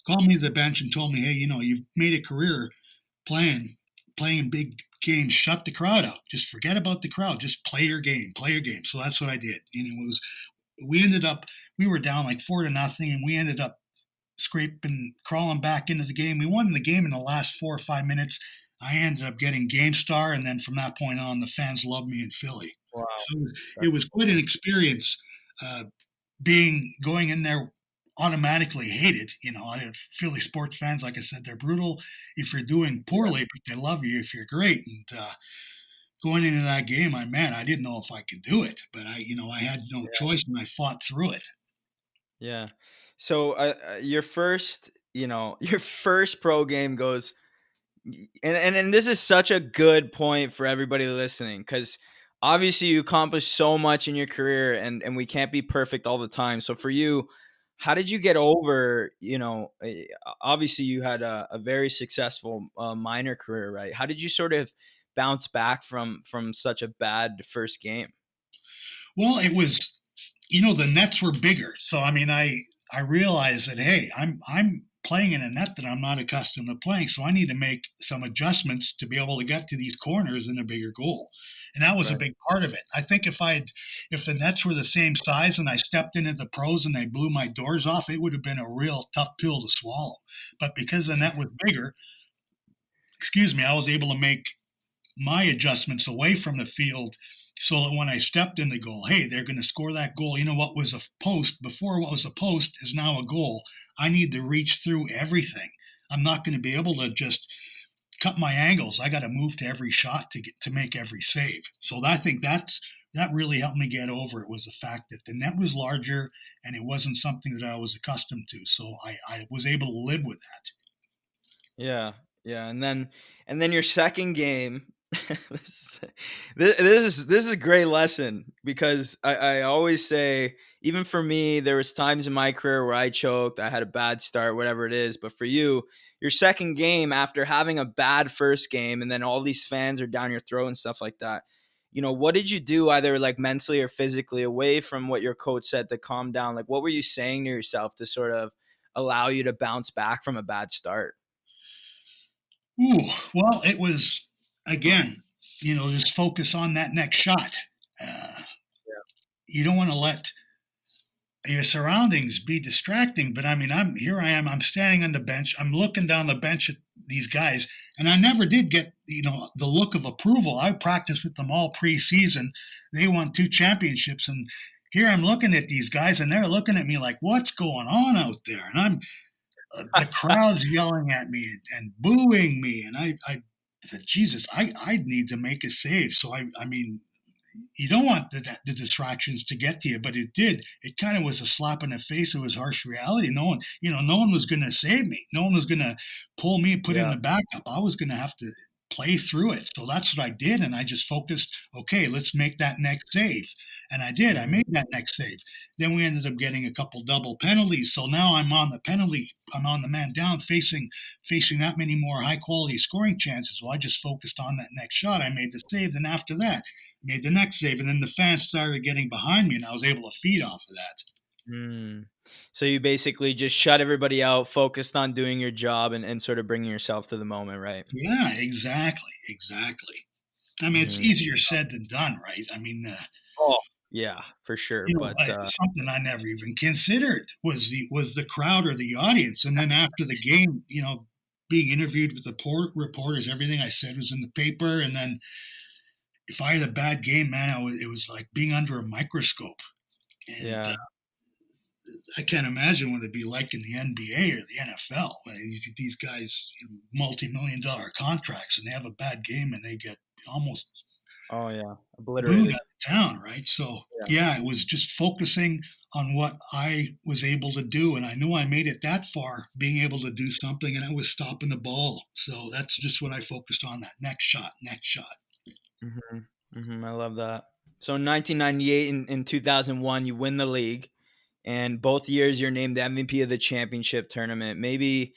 called me to the bench and told me, hey, you've made a career playing big games. Shut the crowd out. Just forget about the crowd. Just play your game. So that's what I did. We were down like 4-0, and we ended up crawling back into the game. We won the game in the last 4 or 5 minutes. I ended up getting game star, and then from that point on, the fans loved me in Philly. Wow. So it was quite an experience going in there automatically hated. Philly sports fans, like I said, they're brutal if you're doing poorly, but they love you if you're great. And going into that game, I didn't know if I could do it, but I had no choice, and I fought through it. Yeah. So your first, your first pro game goes, and this is such a good point for everybody listening, because obviously you accomplished so much in your career, and we can't be perfect all the time. So for you, how did you get over, obviously you had a very successful minor career, right? How did you sort of bounce back from such a bad first game? Well, it was, the nets were bigger. So, I realized that, hey, I'm playing in a net that I'm not accustomed to playing. So I need to make some adjustments to be able to get to these corners in a bigger goal. And that was a big part of it. I think if the nets were the same size and I stepped into the pros and they blew my doors off, it would have been a real tough pill to swallow. But because the net was bigger, I was able to make my adjustments away from the field so that when I stepped in the goal, hey, they're going to score that goal. What was a post before, what was a post is now a goal. I need to reach through everything. I'm not going to be able to just cut my angles. I got to move to every shot to make every save. So I think that really helped me get over it, was the fact that the net was larger and it wasn't something that I was accustomed to. So I was able to live with that. Yeah. Yeah. And then your second game, this is a great lesson, because I always say, even for me, there was times in my career where I choked, I had a bad start, whatever it is. But for you, your second game, after having a bad first game, and then all these fans are down your throat and stuff like that, what did you do, either like mentally or physically, away from what your coach said, to calm down? Like, what were you saying to yourself to sort of allow you to bounce back from a bad start? Ooh, well, it was, again, just focus on that next shot. You don't want to let your surroundings be distracting, but I'm standing on the bench. I'm looking down the bench at these guys, and I never did get, the look of approval. I practiced with them all preseason. They won 2 championships, and here I'm looking at these guys, and they're looking at me like, what's going on out there? And the crowd's yelling at me and booing me. And I said, Jesus, I need to make a save. So you don't want the distractions to get to you, but it did. It kind of was a slap in the face. It was harsh reality. No one was going to save me. No one was going to pull me, put in the backup. I was going to have to play through it. So that's what I did. And I just focused, okay, let's make that next save. And I did. I made that next save. Then we ended up getting a couple double penalties. So now I'm on the man down, facing that many more high quality scoring chances. Well, I just focused on that next shot. I made the save. Then after that, made the next save. And then the fans started getting behind me, and I was able to feed off of that. So you basically just shut everybody out, focused on doing your job, and sort of bringing yourself to the moment, right? Yeah, exactly. It's easier said than done, right? Oh, yeah, for sure. But something I never even considered was the crowd or the audience. And then after the game, being interviewed with the reporters, everything I said was in the paper. And then if I had a bad game, man, it was like being under a microscope. And, I can't imagine what it'd be like in the NBA or the NFL. These guys, multi-million-dollar contracts, and they have a bad game and they get almost Oh yeah, booed obliterated. out of town, right? So yeah, it was just focusing on what I was able to do, and I knew I made it that far, being able to do something, and I was stopping the ball. So that's just what I focused on: that next shot, next shot. I love that. So in 1998 and 2001, you win the league, and both years you're named the MVP of the championship tournament. Maybe,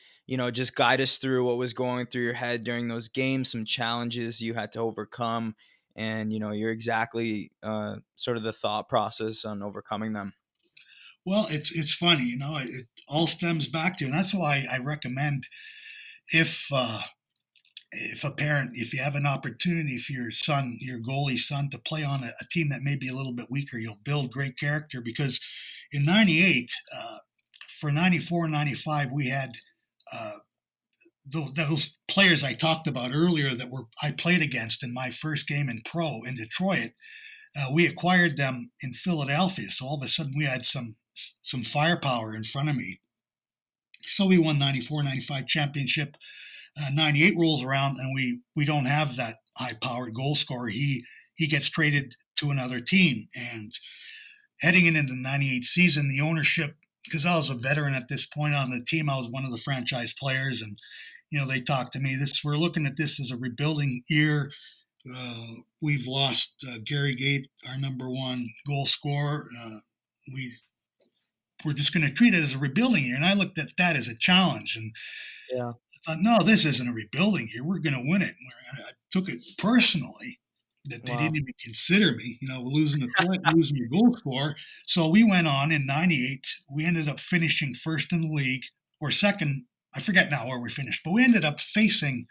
just guide us through what was going through your head during those games, some challenges you had to overcome, and, you're exactly sort of the thought process on overcoming them. Well, it's funny, it all stems back to, and that's why I recommend if a parent, if you have an opportunity for your son, your goalie son, to play on a team that may be a little bit weaker, you'll build great character. Because in '98, for '94 and '95, we had uh, those players I talked about earlier that I played against in my first game in pro in Detroit. We acquired them in Philadelphia, so all of a sudden we had some firepower in front of me. So we won '94, '95 championship. '98 rolls around, and we don't have that high-powered goal scorer. He gets traded to another team, and heading into the '98 season, the ownership, because I was a veteran at this point on the team, I was one of the franchise players, and they talked to me. We're looking at this as a rebuilding year. We've lost Gary Gate, our number one goal scorer. We're just going to treat it as a rebuilding year, and I looked at that as a challenge, and Yeah. I thought, no, this isn't a rebuilding year. We're going to win it. I took it personally that they didn't even consider me, losing the goal scorer. So we went on in '98. We ended up finishing first in the league, or second. I forget now where we finished, but we ended up facing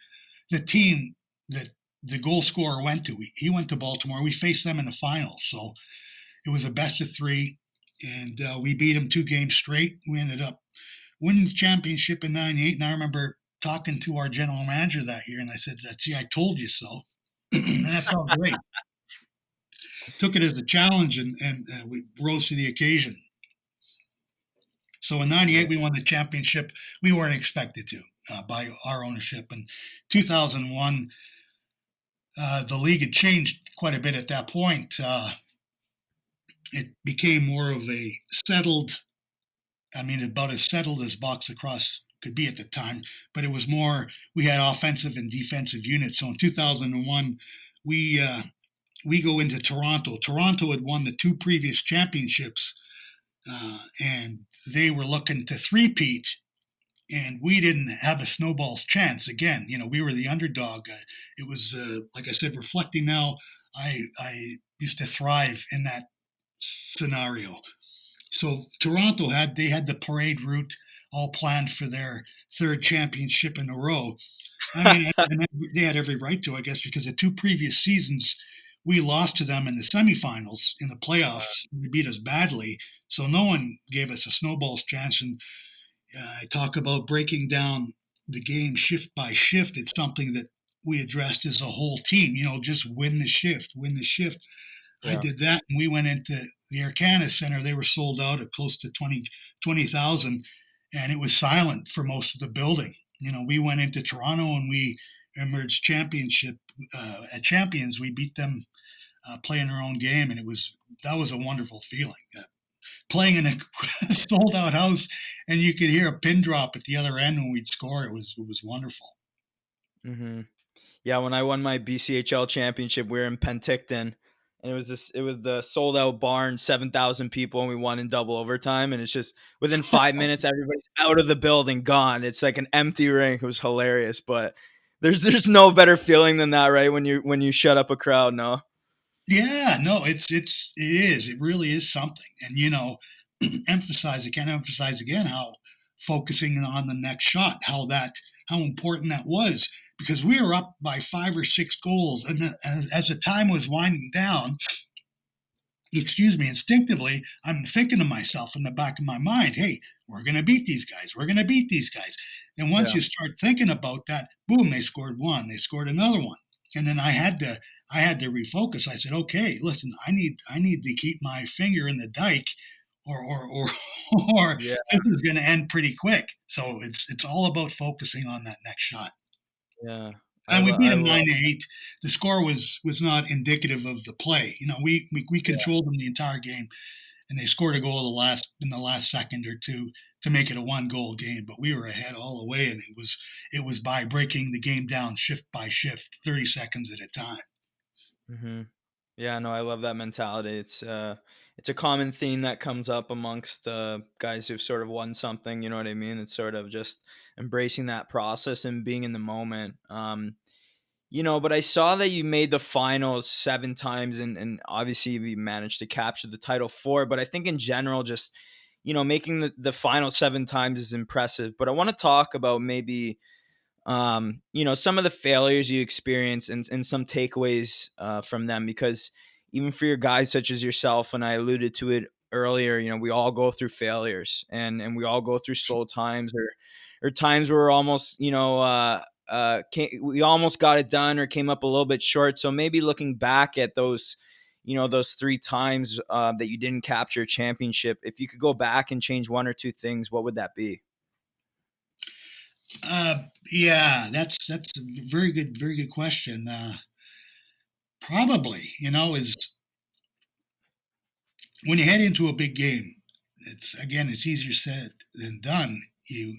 the team that the goal scorer went to. He went to Baltimore. We faced them in the finals. So it was a best of three, and we beat them 2 games straight. We ended up winning the championship in '98, and I remember talking to our general manager that year, and I said, "See, I told you so." And that felt great. Took it as a challenge, and we rose to the occasion. So in '98, we won the championship. We weren't expected to by our ownership. In 2001, the league had changed quite a bit at that point. It became more of a settled, about as settled as box lacrosse could be at the time, but it was more, we had offensive and defensive units. So in 2001, we go into Toronto. Toronto had won the 2 previous championships, and they were looking to three-peat, and we didn't have a snowball's chance. Again, we were the underdog. It was, like I said, reflecting now, I used to thrive in that scenario. So Toronto had the parade route all planned for their 3rd championship in a row. And they had every right to, I guess, because the 2 previous seasons we lost to them in the semifinals. In the playoffs, they beat us badly, so no one gave us a snowball's chance. And I talk about breaking down the game shift by shift. It's something that we addressed as a whole team. Just win the shift, win the shift. Yeah. I did that, and we went into the Air Canada Center. They were sold out at close to 20,000, and it was silent for most of the building. We went into Toronto, and we emerged championship at champions. We beat them playing our own game, and that was a wonderful feeling. Playing in a sold-out house, and you could hear a pin drop at the other end when we'd score. It was wonderful. Mm-hmm. Yeah, when I won my BCHL championship, we were in Penticton. And it was the sold out barn, 7,000 people, and we won in double overtime. And it's just within 5 minutes, everybody's out of the building, gone. It's like an empty rink. It was hilarious, but there's no better feeling than that, right? When you shut up a crowd, no? Yeah, no, it is. It really is something. And I can't emphasize again how focusing on the next shot, how important that was. Because we were up by 5 or 6 goals, and as the time was winding down, instinctively, I'm thinking to myself in the back of my mind, hey, we're going to beat these guys. We're going to beat these guys. And once you start thinking about that, boom, they scored one. They scored another one. And then I had to refocus. I said, okay, listen, I need to keep my finger in the dike, or or Yeah, this is going to end pretty quick. So it's all about focusing on that next shot. yeah. And we beat I them love. 9-8. The score was not indicative of the play. We Yeah. controlled them the entire game, and they scored a goal in the last second or two to make it a 1-goal game. But we were ahead all the way, and it was by breaking the game down shift by shift, 30 seconds at a time. Hmm. Yeah, no, I love that mentality. It's a common theme that comes up amongst guys who've sort of won something. You know what I mean? It's sort of just embracing that process and being in the moment. But I saw that you made the finals 7 times, and obviously we managed to capture the title 4. But I think in general, just making the final 7 times is impressive. But I want to talk about maybe some of the failures you experience and some takeaways from them, because even for your guys such as yourself, and I alluded to it earlier, we all go through failures, and we all go through slow times, or times where we're almost, we almost got it done or came up a little bit short. So maybe looking back at those 3 times that you didn't capture a championship, if you could go back and change 1 or 2 things, what would that be? Yeah, that's a very good question. Probably, is when you head into a big game. It's easier said than done. You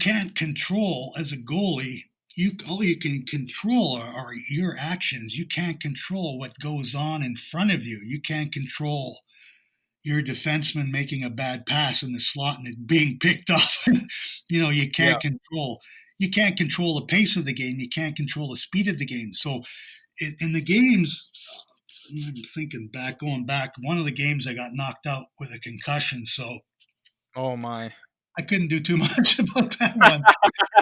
can't control as a goalie. All you can control are your actions. You can't control what goes on in front of you. You can't control your defenseman making a bad pass in the slot and it being picked off. You Yeah. can't control the pace of the game. You can't control the speed of the game. So in the games, I'm thinking back, going back, one of the games I got knocked out with a concussion, so Oh my. I couldn't do too much about that one.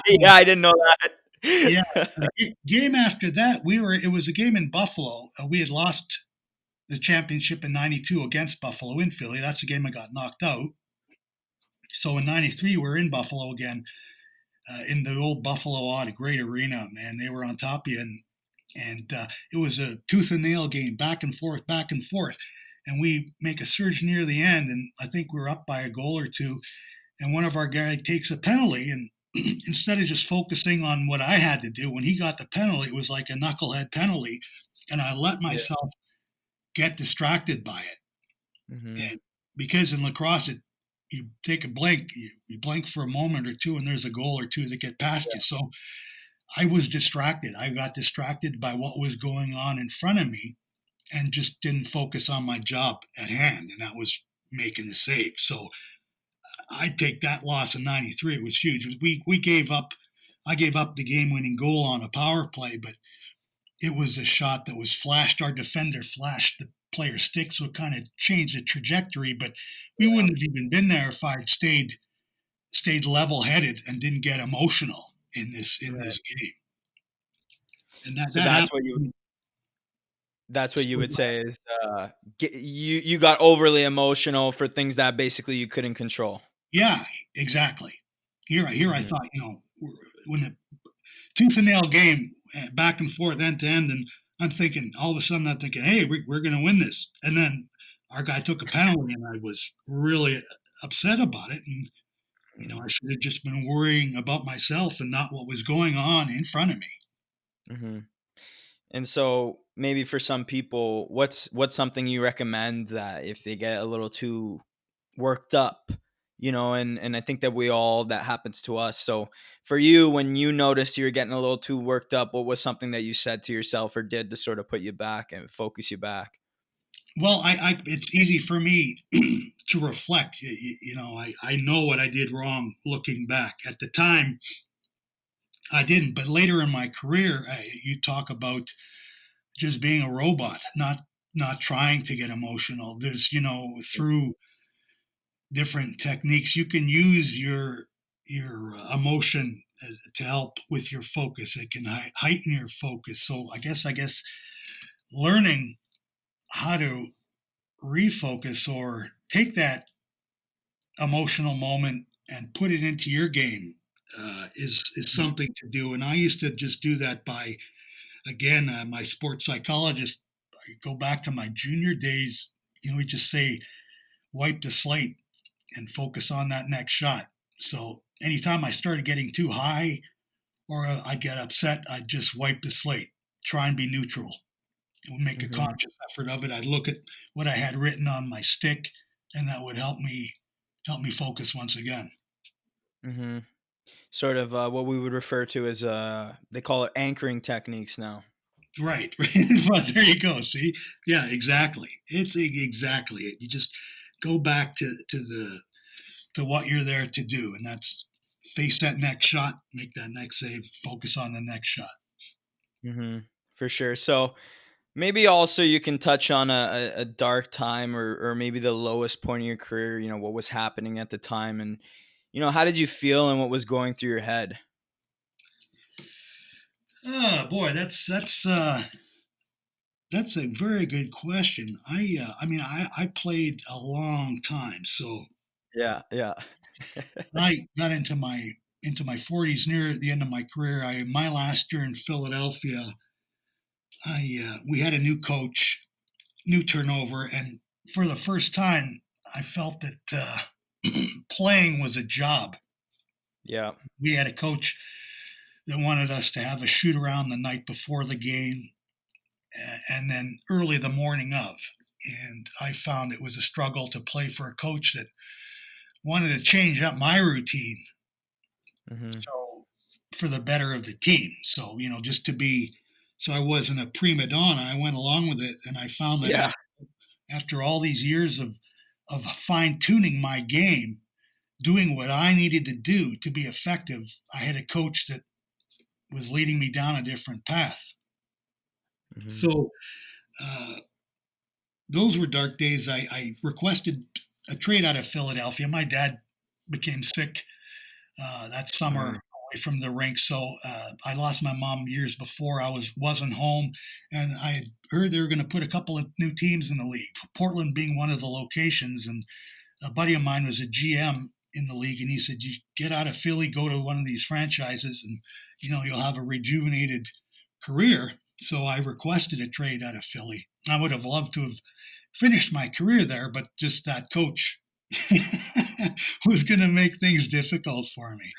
Yeah, I didn't know Yeah, that. the game after that, it was a game in Buffalo. We had lost the championship in '92 against Buffalo in Philly. That's the game I got knocked out. So in '93, we're in Buffalo again, in the old Buffalo Odd Great Arena. Man, they were on top of you, and it was a tooth and nail game, back and forth, back and forth. And we make a surge near the end, and I think we're up by a goal or two. And one of our guys takes a penalty, and instead of just focusing on what I had to do, when he got the penalty, it was like a knucklehead penalty, and I let Yeah. myself get distracted by it. Mhm. And because in lacrosse, you take a blink, you blink for a moment or two, and there's a goal or two that get past you. So I was distracted. I got distracted by what was going on in front of me and just didn't focus on my job at hand, and that was making the save. So I take that loss in '93. It was huge. We gave up. I gave up the game-winning goal on a power play, but it was a shot that was flashed. Our defender flashed the player's stick, so it kind of changed the trajectory. But we wouldn't have even been there if I'd stayed level-headed and didn't get emotional in this Right. game. And that So that that's happened what to you me. that's what you would say is, you got overly emotional for things that basically you couldn't control. Yeah, exactly. Here I Mhm. thought, when the tooth and nail game, back and forth, end to end, and I'm thinking, all of a sudden, I'm thinking, hey, we're going to win this. And then our guy took a penalty, and I was really upset about it. And I Mhm. should have just been worrying about myself and not what was going on in front of me. Mhm. And so maybe for some people, what's something you recommend that if they get a little too worked up, and I think that that happens to us. So for you, when you noticed you were getting a little too worked up, what was something that you said to yourself or did to sort of put you back and focus you back? Well, it's easy for me to reflect. I know what I did wrong looking back. At the time, I didn't, but later in my career, you talk about just being a robot, not trying to get emotional. There's, through different techniques, you can use your emotion to help with your focus. It can heighten your focus. So I guess learning how to refocus or take that emotional moment and put it into your game is Mhm. something to do. And I used to just do that by, again, my sports psychologist. I go back to my junior days. we just say, wipe the slate and focus on that next shot. So anytime I started getting too high or I get upset, I'd just wipe the slate, try and be neutral. I would make a Mm-hmm. conscious effort of it. I'd look at what I had written on my stick, and that would help me focus once again. Mm-hmm. Sort of what we would refer to as they call it anchoring techniques now. Right. But there you go. See? Yeah, exactly. It's exactly it. You just go back to what you're there to do, and that's face that next shot, make that next save, focus on the next shot. Mm-hmm. For sure. So maybe also you can touch on a dark time or maybe the lowest point in your career, what was happening at the time and, how did you feel and what was going through your head? Oh boy, that's a very good question. I played a long time, so Yeah. Yeah. when I got into my 40s, near the end of my career. My last year in Philadelphia, I we had a new coach, new turnover, and for the first time, I felt that playing was a job. Yeah. We had a coach that wanted us to have a shoot around the night before the game, and then early the morning of. And I found it was a struggle to play for a coach that wanted to change up my routine, Mm-hmm. so for the better of the team. So just to be, so I wasn't a prima donna. I went along with it, and I found that Yeah. after all these years of fine tuning my game, doing what I needed to do to be effective, I had a coach that was leading me down a different path. Mm-hmm. So uh, those were dark days. I requested a trade out of Philadelphia. My dad became sick that summer Mm-hmm. away from the rink, so I lost my mom years before. I wasn't home, and I had heard they were going to put a couple of new teams in the league. Portland being one of the locations, and a buddy of mine was a GM in the league, and he said, "You get out of Philly, go to one of these franchises, and you'll have a rejuvenated career." So I requested a trade out of Philly. I would have loved to have finished my career there, but just that coach was going to make things difficult for me.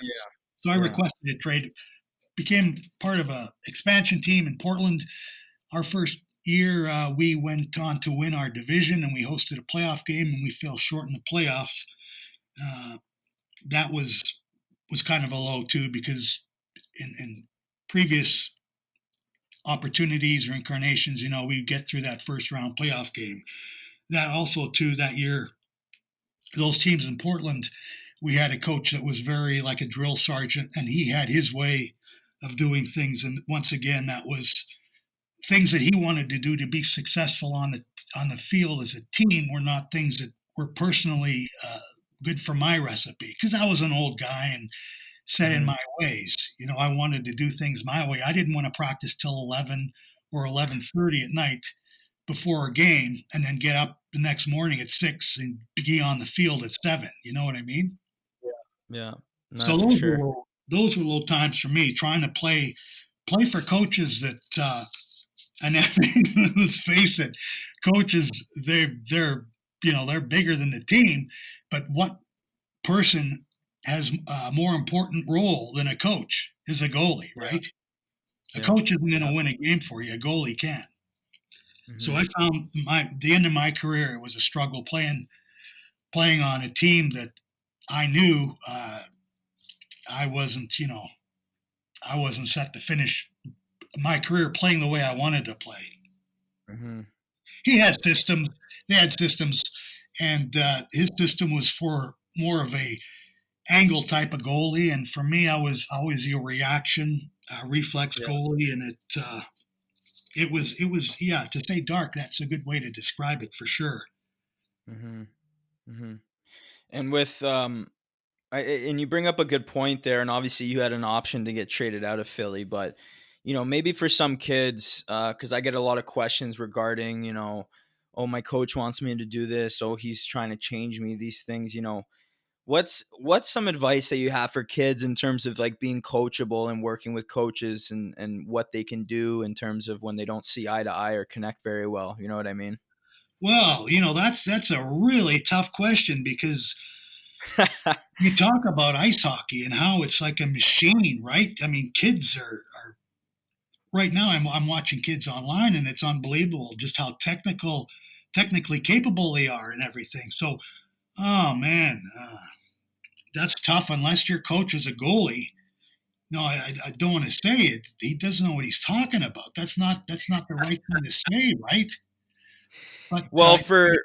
So I Yeah. requested a trade, became part of a expansion team in Portland. Our first year, we went on to win our division, and we hosted a playoff game, and we fell short in the playoffs. Uh, that was kind of a low too, because in previous opportunities or incarnations, we get through that first round playoff game. That also too, that year, those teams in Portland, we had a coach that was very like a drill sergeant, and he had his way of doing things. And once again, that was things that he wanted to do to be successful on the field as a team were not things that were personally good for my recipe, because I was an old guy and set in Mm-hmm. my ways. I wanted to do things my way. I didn't want to practice till 11 or 11:30 at night before a game and then get up the next morning at 6 and be on the field at 7. You know what I mean? Yeah. No, So for sure. those were low times for me, trying to play for coaches that and let's face it, coaches, they're bigger than the team, but what person has a more important role than a coach is a goalie, Yeah. right? A Yeah. coach isn't going to win a game for you. A goalie can. So Mm-hmm. I found the end of my career, it was a struggle playing on a team that I knew I wasn't, I wasn't set to finish my career playing the way I wanted to play. Mm-hmm. He had systems. They had systems, and his system was for more of a angle type of goalie. And for me, I was always a reaction, reflex Yeah. goalie, and it was yeah. To say dark, that's a good way to describe it for sure. Mm-hmm. Mm-hmm. And with and you bring up a good point there, and obviously you had an option to get traded out of Philly, but maybe for some kids, because I get a lot of questions regarding, oh, my coach wants me to do this, oh, he's trying to change me, these things, what's some advice that you have for kids in terms of like being coachable and working with coaches and what they can do in terms of when they don't see eye to eye or connect very well, you know what I mean? Well, that's a really tough question because you talk about ice hockey and how it's like a machine, right? I mean, kids are right now. I'm watching kids online, and it's unbelievable just how technically capable they are and everything. So, oh man, that's tough unless your coach is a goalie. No, I don't want to say it. He doesn't know what he's talking about. That's not the right thing to say, right? But Well, for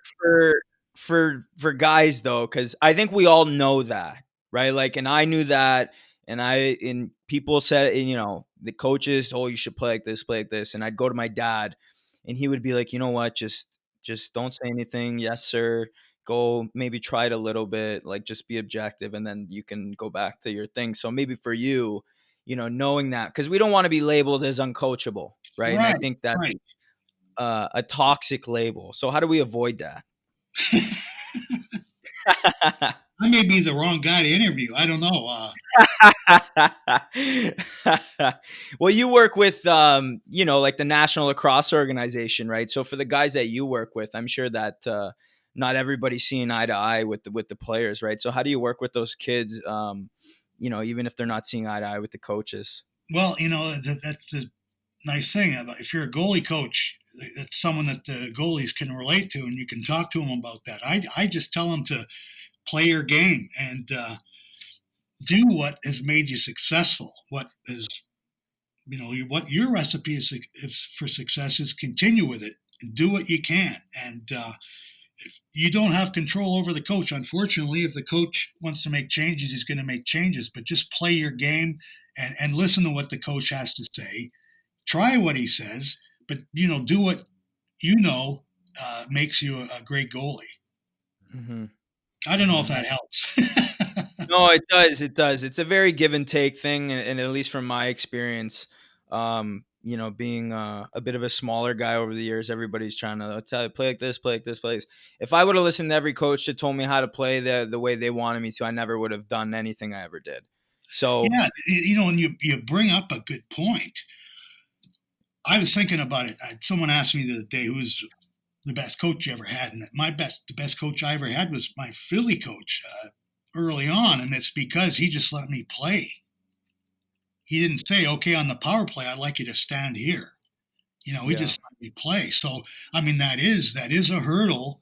guys though, because I think we all know that, right? Like, and I knew that, and people said, and, the coaches, oh, you should play like this, and I'd go to my dad, and he would be like, you know what, just don't say anything. Yes, sir. Go maybe try it a little bit, like just be objective, and then you can go back to your thing. So maybe for you, knowing that, because we don't want to be labeled as uncoachable, right? And I right, think that's right. a toxic label. So how do we avoid that? I may be the wrong guy to interview. I don't know. Well, you work with, like the National Lacrosse Organization, right? So for the guys that you work with, I'm sure that not everybody's seeing eye to eye with the players, right? So how do you work with those kids, even if they're not seeing eye to eye with the coaches? Well, that's the nice thing about if you're a goalie coach. It's someone that the goalies can relate to, and you can talk to them about that. I just tell them to play your game and do what has made you successful. What is what your recipe is for success is continue with it and do what you can. And if you don't have control over the coach, unfortunately, if the coach wants to make changes, he's going to make changes. But just play your game and listen to what the coach has to say. Try what he says, but do what makes you a great goalie. Mm-hmm. I don't know if Mm-hmm. that helps. No, it does. It does. It's a very give and take thing, and at least from my experience, being a bit of a smaller guy over the years, everybody's trying to tell you, play like this, play like this, play like this. If I would have listened to every coach that told me how to play the way they wanted me to, I never would have done anything I ever did. So Yeah, and you bring up a good point. I was thinking about it. Someone asked me the other day who's the best coach you ever had, and the best coach I ever had was my Philly coach early on, and it's because he just let me play. He didn't say, "Okay, on the power play, I'd like you to stand here." He yeah. just let me play. So, I mean, that is a hurdle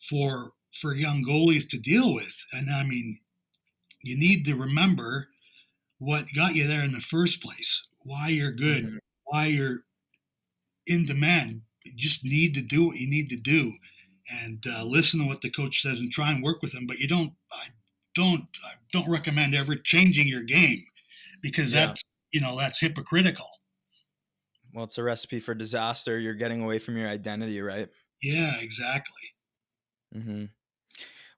for young goalies to deal with, and I mean, you need to remember what got you there in the first place, why you're good, Mm-hmm. why you're in demand. You just need to do what you need to do, and listen to what the coach says and try and work with him. But you don't. I don't recommend ever changing your game because Yeah. that's hypocritical. Well, it's a recipe for disaster. You're getting away from your identity, right? Yeah, exactly. Mm-hmm.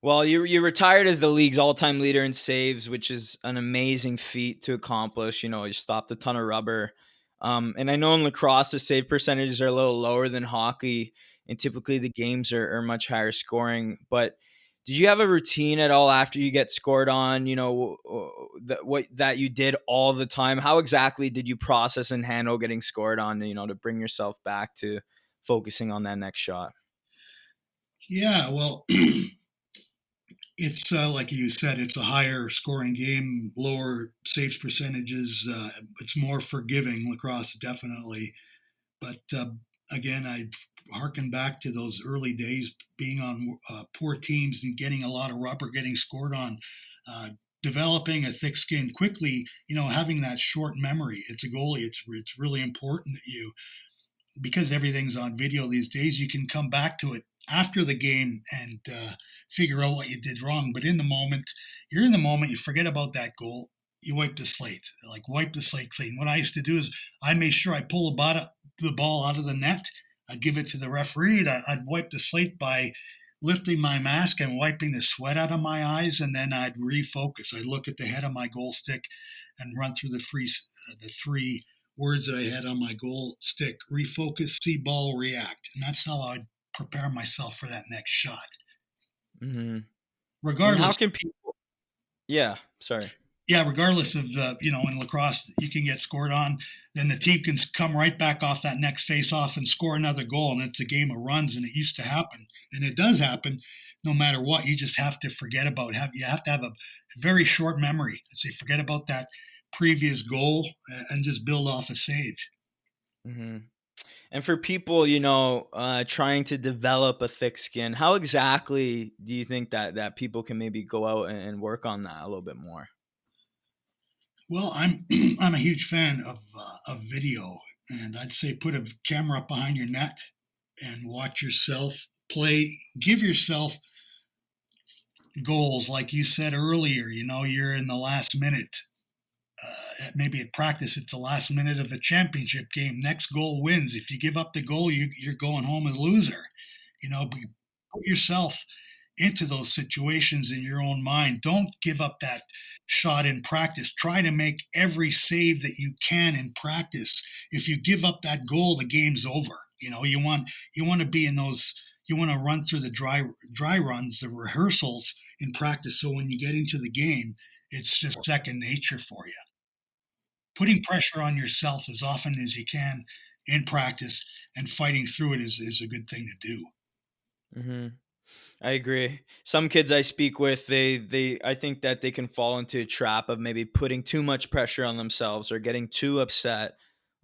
Well, you retired as the league's all-time leader in saves, which is an amazing feat to accomplish. You stopped a ton of rubber. And I know in lacrosse, the save percentages are a little lower than hockey, and typically the games are much higher scoring. But did you have a routine at all after you get scored on? That you did all the time? How exactly did you process and handle getting scored on? To bring yourself back to focusing on that next shot. Yeah, well, it's like you said, it's a higher scoring game, lower saves percentages. It's more forgiving lacrosse, definitely. But again, I harken back to those early days being on poor teams and getting a lot of rubber, getting scored on, uh, developing a thick skin quickly. Having that short memory. It's a goalie. It's really important that because everything's on video these days, you can come back to it after the game and figure out what you did wrong. But in the moment, you're in the moment. You forget about that goal. You wipe the slate, like wipe the slate clean. What I used to do is I made sure I pull the ball out of the net. I'd give it to the referee. I'd wipe the slate by lifting my mask and wiping the sweat out of my eyes, and then I'd refocus. I'd look at the head of my goal stick and run through the three words that I had on my goal stick: refocus, see ball, react. And that's how I'd prepare myself for that next shot. Mm-hmm. And how Regardless, can people? Yeah, sorry. Yeah, regardless of in lacrosse, you can get scored on, then the team can come right back off that next face-off and score another goal, and it's a game of runs, and it used to happen, and it does happen no matter what. You just have to forget about you have to have a very short memory. Say, forget about that previous goal and just build off a save. Mm-hmm. And for people, trying to develop a thick skin, how exactly do you think that people can maybe go out and work on that a little bit more? Well, I'm I'm a huge fan of video, and I'd say put a camera up behind your net and watch yourself play. Give yourself goals, like you said earlier. You're in the last minute. Maybe at practice, it's the last minute of a championship game. Next goal wins. If you give up the goal, you're going home a loser. Put yourself into those situations in your own mind. Don't give up that shot in practice. Try to make every save that you can in practice. If you give up that goal, the game's over. You want to be in those. You want to run through the dry runs, the rehearsals in practice. So when you get into the game, it's just second nature for you. Putting pressure on yourself as often as you can in practice and fighting through it is a good thing to do. Mm-hmm. I agree. Some kids I speak with, I think that they can fall into a trap of maybe putting too much pressure on themselves or getting too upset.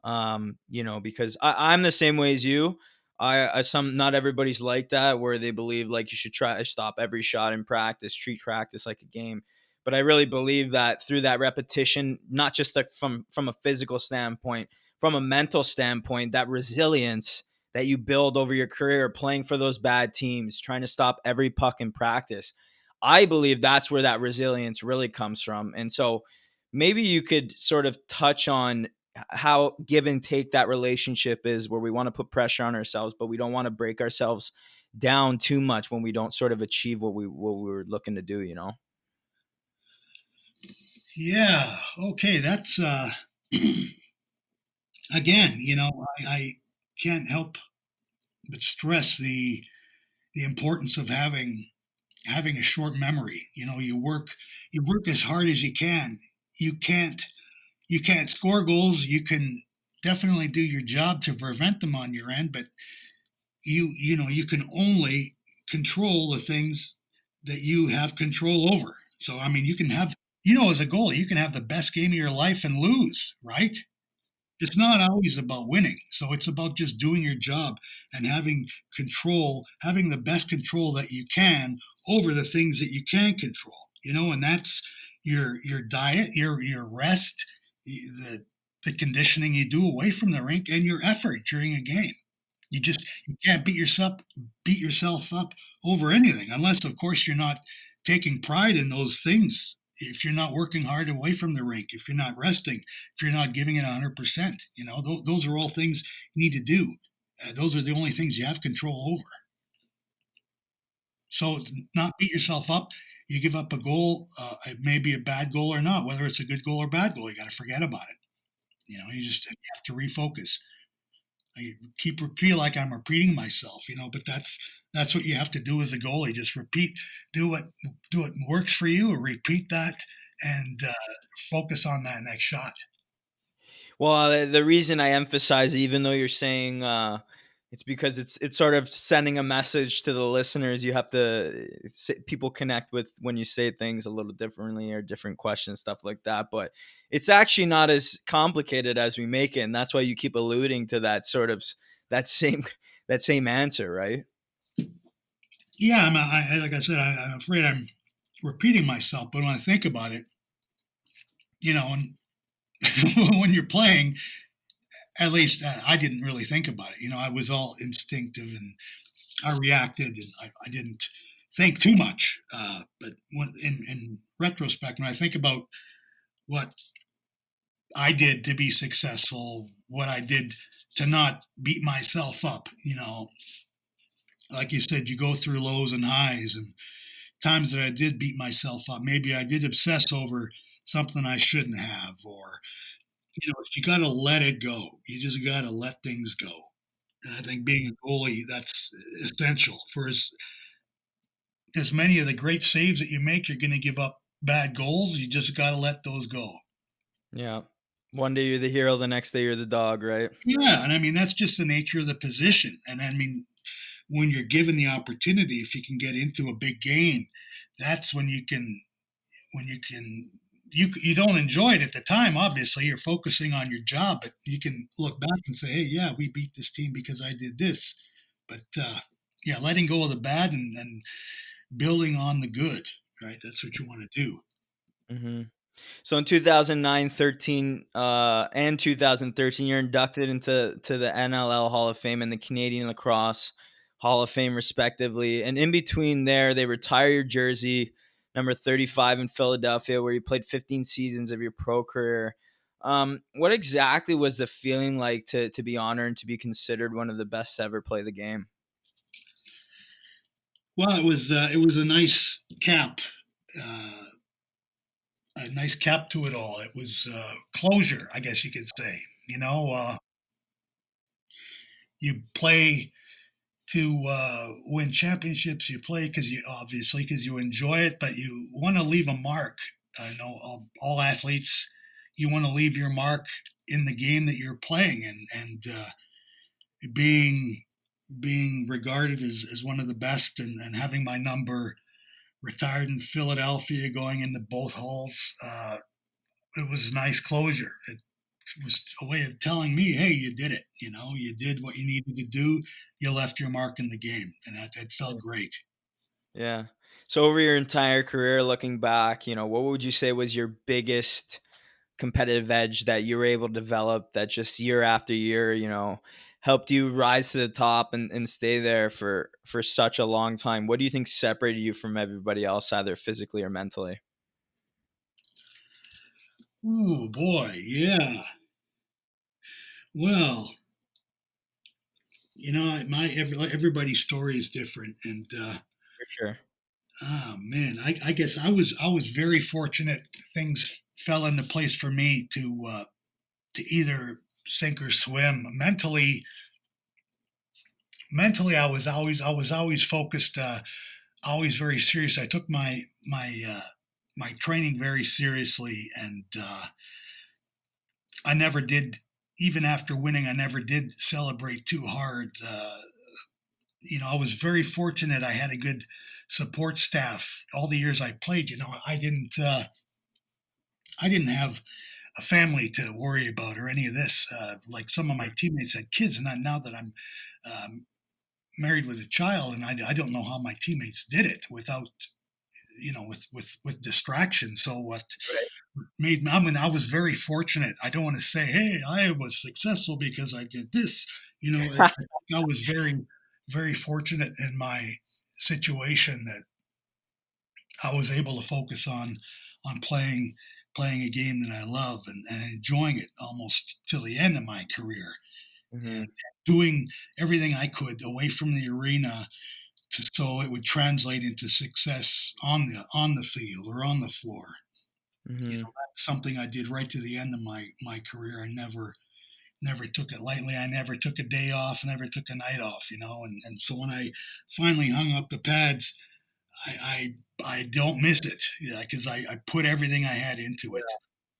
Because I'm the same way as you. Not everybody's like that, where they believe like you should try to stop every shot in practice, treat practice like a game. But I really believe that through that repetition, not just like from a physical standpoint, from a mental standpoint, that resilience that you build over your career playing for those bad teams, trying to stop every puck in practice. I believe that's where that resilience really comes from. And so maybe you could sort of touch on how give and take that relationship is, where we want to put pressure on ourselves, but we don't want to break ourselves down too much when we don't sort of achieve what we were looking to do. Yeah. Okay. That's again. I can't help but stress the importance of having a short memory. You work as hard as you can. You can't you can't score goals. You can definitely do your job to prevent them on your end, but you can only control the things that you have control over. So I mean, you can have as a goalie, you can have the best game of your life and lose, right? It's not always about winning. So it's about just doing your job and having the best control that you can over the things that you can control. And that's your diet, your rest, the conditioning you do away from the rink, and your effort during a game. You can't beat yourself up over anything, unless of course you're not taking pride in those things. If you're not working hard away from the rink, if you're not resting, if you're not giving it 100%, those are all things you need to do. Those are the only things you have control over. So not beat yourself up. You give up a goal, it may be a bad goal or not, whether it's a good goal or bad goal, you got to forget about it. You have to refocus. I feel like I'm repeating myself, but that's what you have to do as a goalie. Just do what works for you, or repeat that, and focus on that next shot. Well, the reason I emphasize it, even though you're saying it's because it's sort of sending a message to the listeners. You have to people connect with when you say things a little differently, or different questions, stuff like that. But it's actually not as complicated as we make it, and that's why you keep alluding to that sort of that same answer, right? Yeah, like I said, I'm afraid I'm repeating myself, but when I think about it, and when you're playing, at least I didn't really think about it. I was all instinctive, and I reacted, and I didn't think too much. But in retrospect, when I think about what I did to be successful, what I did to not beat myself up, like you said, you go through lows and highs, and times that I did beat myself up. Maybe I did obsess over something I shouldn't have, or you got to let it go. You just got to let things go. And I think being a goalie, that's essential. For as many of the great saves that you make, you're going to give up bad goals. You just got to let those go. Yeah. One day you're the hero, the next day you're the dog, right? Yeah, and I mean that's just the nature of the position. And I mean, when you're given the opportunity, if you can get into a big game, that's when you can you don't enjoy it at the time. Obviously, you're focusing on your job, but you can look back and say, "Hey, yeah, we beat this team because I did this." But yeah, letting go of the bad and building on the good, right? That's what you want to do. Mm-hmm. So in 2009, 13, and 2013, you're inducted into the NLL Hall of Fame and the Canadian Lacrosse Hall of Fame, respectively. And in between there, they retire your jersey, number 35 in Philadelphia, where you played 15 seasons of your pro career. What exactly was the feeling like to be honored and to be considered one of the best to ever play the game? Well, it was uh, a nice cap to it all. It was closure, I guess you could say. You play to win championships. You play because you enjoy it, but you want to leave a mark. I know all athletes, you want to leave your mark in the game that you're playing, and being regarded as one of the best, and having my number retired in Philadelphia, going into both halls. It was a nice closure. It was a way of telling me, hey, you did it. You did what you needed to do. You left your mark in the game, and that felt great. Yeah. So over your entire career, looking back, what would you say was your biggest competitive edge that you were able to develop that just year after year, helped you rise to the top and stay there for such a long time? What do you think separated you from everybody else, either physically or mentally? Oh boy, yeah. Well, everybody's story is different, and For sure. oh man, I guess I was very fortunate. Things fell into place for me to either sink or swim. Mentally, I was always focused, always very serious. I took my training very seriously, and I never did. Even after winning, I never did celebrate too hard. I was very fortunate. I had a good support staff all the years I played. I didn't have a family to worry about or any of this. Like some of my teammates had kids, and now that I'm um, married with a child, and I don't know how my teammates did it without, with distraction. So what Right. made me? I mean, I was very fortunate. I don't want to say, hey, I was successful because I did this. I was very, very fortunate in my situation that I was able to focus on playing a game that I love, and enjoying it almost till the end of my career, Hmm. and doing everything I could away from the arena so it would translate into success on the field or on the floor. Hmm. That's something I did right to the end of my career. I never took it lightly. I never took a day off, never took a night off, and so when I finally hung up the pads, I don't miss it, yeah, because I put everything I had into it.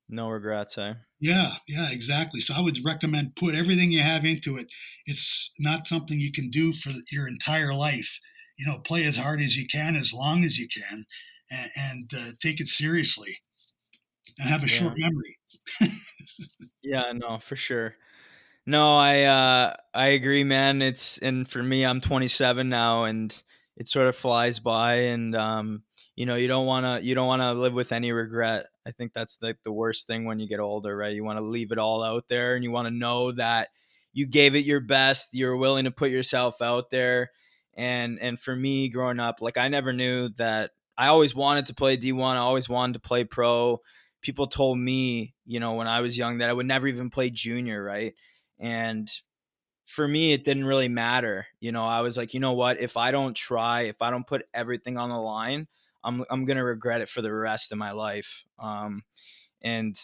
No regrets, eh? Yeah, yeah, exactly. So I would recommend put everything you have into it. It's not something you can do for your entire life. Play as hard as you can, as long as you can, and take it seriously, and have a Yeah. short memory. Yeah, no, for sure. No, I agree, man. And for me, I'm 27 now, and it sort of flies by, and you don't wanna live with any regret. I think that's like the worst thing when you get older, right? You want to leave it all out there, and you want to know that you gave it your best. You're willing to put yourself out there. And for me, growing up, like I never knew that. I always wanted to play D1. I always wanted to play pro. People told me, when I was young, that I would never even play junior, right? And for me, it didn't really matter. I was like, you know what? If I don't try, if I don't put everything on the line, I'm gonna regret it for the rest of my life. And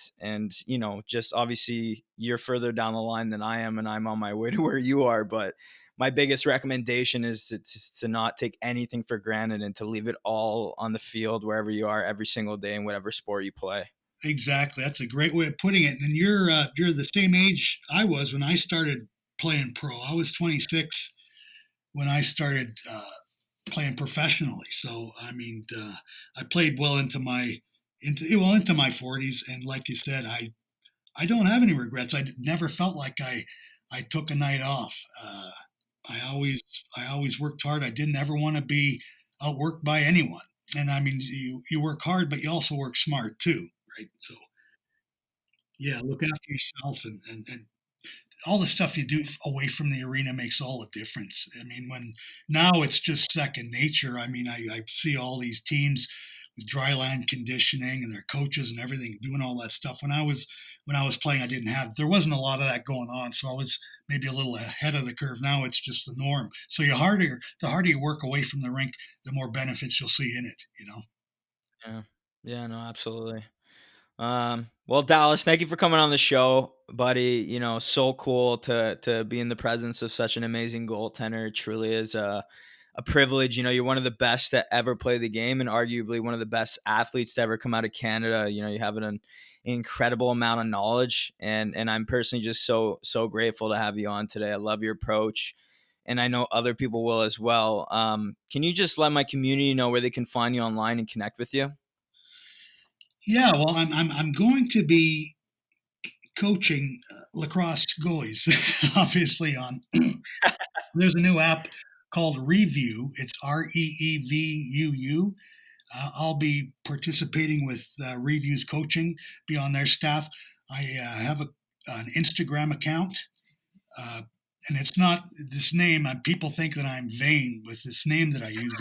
just obviously you're further down the line than I am, and I'm on my way to where you are. But my biggest recommendation is to not take anything for granted and to leave it all on the field wherever you are every single day in whatever sport you play. Exactly. That's a great way of putting it. And you're the same age I was when I started playing pro. I was 26 when I started playing professionally. So I played well into my 40s, and like you said, I don't have any regrets. I never felt like I took a night off. I always worked hard. I didn't ever want to be outworked by anyone. And I mean, you work hard, but you also work smart too, right? So yeah, look after yourself, and all the stuff you do away from the arena makes all the difference. I mean, when now it's just second nature. I mean, I see all these teams with dry land conditioning and their coaches and everything doing all that stuff. When I was playing, there wasn't a lot of that going on. So I was maybe a little ahead of the curve. Now it's just the norm. So the harder you work away from the rink, the more benefits you'll see in it, you know? Yeah. Yeah, no, absolutely. Well, Dallas, thank you for coming on the show, buddy. So cool to be in the presence of such an amazing goaltender. It truly is a privilege. You're one of the best to ever play the game and arguably one of the best athletes to ever come out of Canada. You have an incredible amount of knowledge, and I'm personally just so grateful to have you on today. I love your approach, and I know other people will as well. Can you just let my community know where they can find you online and connect with you? Yeah, well, I'm going to be coaching lacrosse goalies, obviously. There's a new app called Review. It's REEVUU. I'll be participating with Review's coaching, be on their staff. I have an Instagram account, and it's not this name. People think that I'm vain with this name that I use.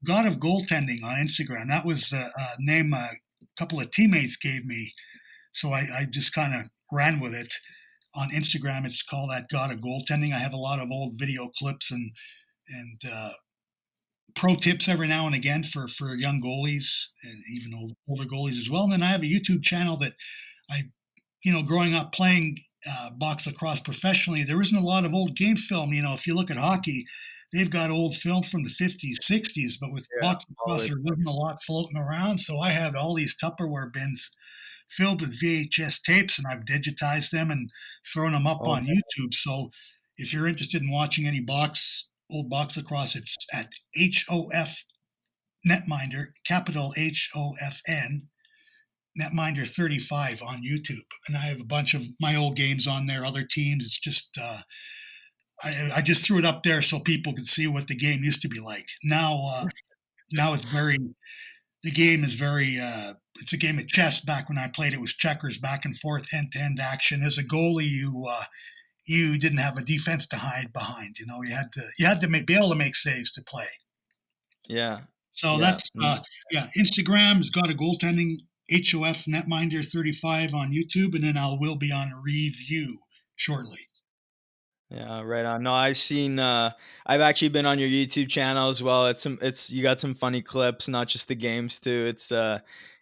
God of Goaltending on Instagram. That was a name a couple of teammates gave me, so I just kind of ran with it. On Instagram, it's called that God of Goaltending. I have a lot of old video clips and pro tips every now and again for young goalies and even older goalies as well. And then I have a YouTube channel that growing up playing box lacrosse professionally, there isn't a lot of old game film. If you look at hockey, they've got old film from the 50s, 60s, but with box lacrosse, there wasn't a lot floating around. So I had all these Tupperware bins filled with VHS tapes, and I've digitized them and thrown them up on YouTube. So if you're interested in watching any old box lacrosse, it's at HOF Netminder, capital HOFN, Netminder 35 on YouTube. And I have a bunch of my old games on there, other teams. It's just, I just threw it up there so people could see what the game used to be like. Now the game is very, it's a game of chess. Back when I played, it was checkers, back and forth, end-to-end action. As a goalie, you didn't have a defense to hide behind. You had to be able to make saves to play. Yeah. So that's Instagram has got a goaltending, HOF Netminder 35 on YouTube, and then will be on Review shortly. Yeah, right on. No, I've actually been on your YouTube channel as well. You got some funny clips, not just the games too. It's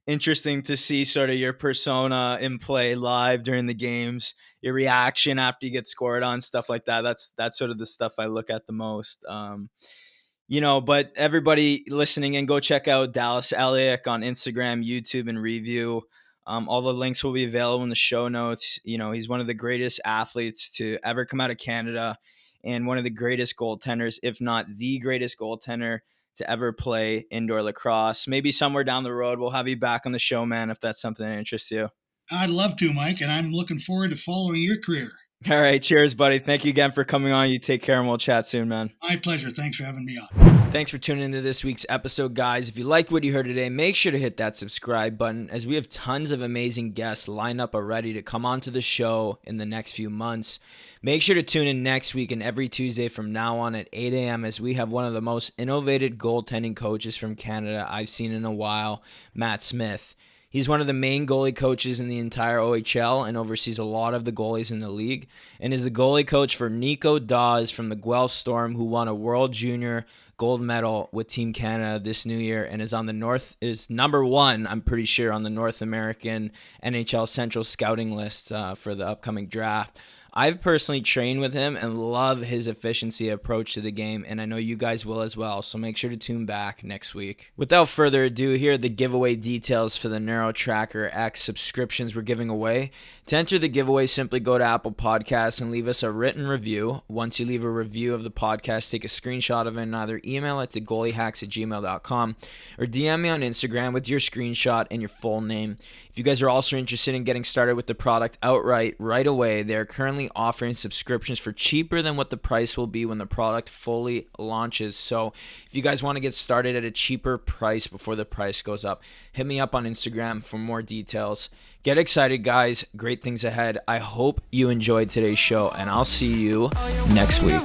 interesting to see sort of your persona in play live during the games, your reaction after you get scored on, stuff like that. That's sort of the stuff I look at the most. But everybody listening in, go check out Dallas Eliuk on Instagram, YouTube, and Review. All the links will be available in the show notes. He's one of the greatest athletes to ever come out of Canada and one of the greatest goaltenders, if not the greatest goaltender to ever play indoor lacrosse. Maybe somewhere down the road, we'll have you back on the show, man, if that's something that interests you. I'd love to, Mike, and I'm looking forward to following your career. All right. Cheers, buddy. Thank you again for coming on. You take care, and we'll chat soon, man. My pleasure. Thanks for having me on. Thanks for tuning into this week's episode, guys. If you liked what you heard today, make sure to hit that subscribe button, as we have tons of amazing guests lined up already to come onto the show in the next few months. Make sure to tune in next week and every Tuesday from now on at 8 a.m. as we have one of the most innovative goaltending coaches from Canada I've seen in a while, Matt Smith. He's one of the main goalie coaches in the entire OHL and oversees a lot of the goalies in the league, and is the goalie coach for Nico Dawes from the Guelph Storm, who won a World Junior gold medal with Team Canada this new year and is number one, I'm pretty sure, on the North American NHL Central scouting list for the upcoming draft. I've personally trained with him and love his efficiency approach to the game, and I know you guys will as well, so make sure to tune back next week. Without further ado, here are the giveaway details for the NeuroTracker X subscriptions we're giving away. To enter the giveaway, simply go to Apple Podcasts and leave us a written review. Once you leave a review of the podcast, take a screenshot of it and either email it to goaliehacks@gmail.com or DM me on Instagram with your screenshot and your full name. If you guys are also interested in getting started with the product outright right away, they are currently offering subscriptions for cheaper than what the price will be when the product fully launches. So if you guys want to get started at a cheaper price before the price goes up, hit me up on Instagram for more details. Get excited, guys. Great things ahead. I hope you enjoyed today's show, and I'll see you next week.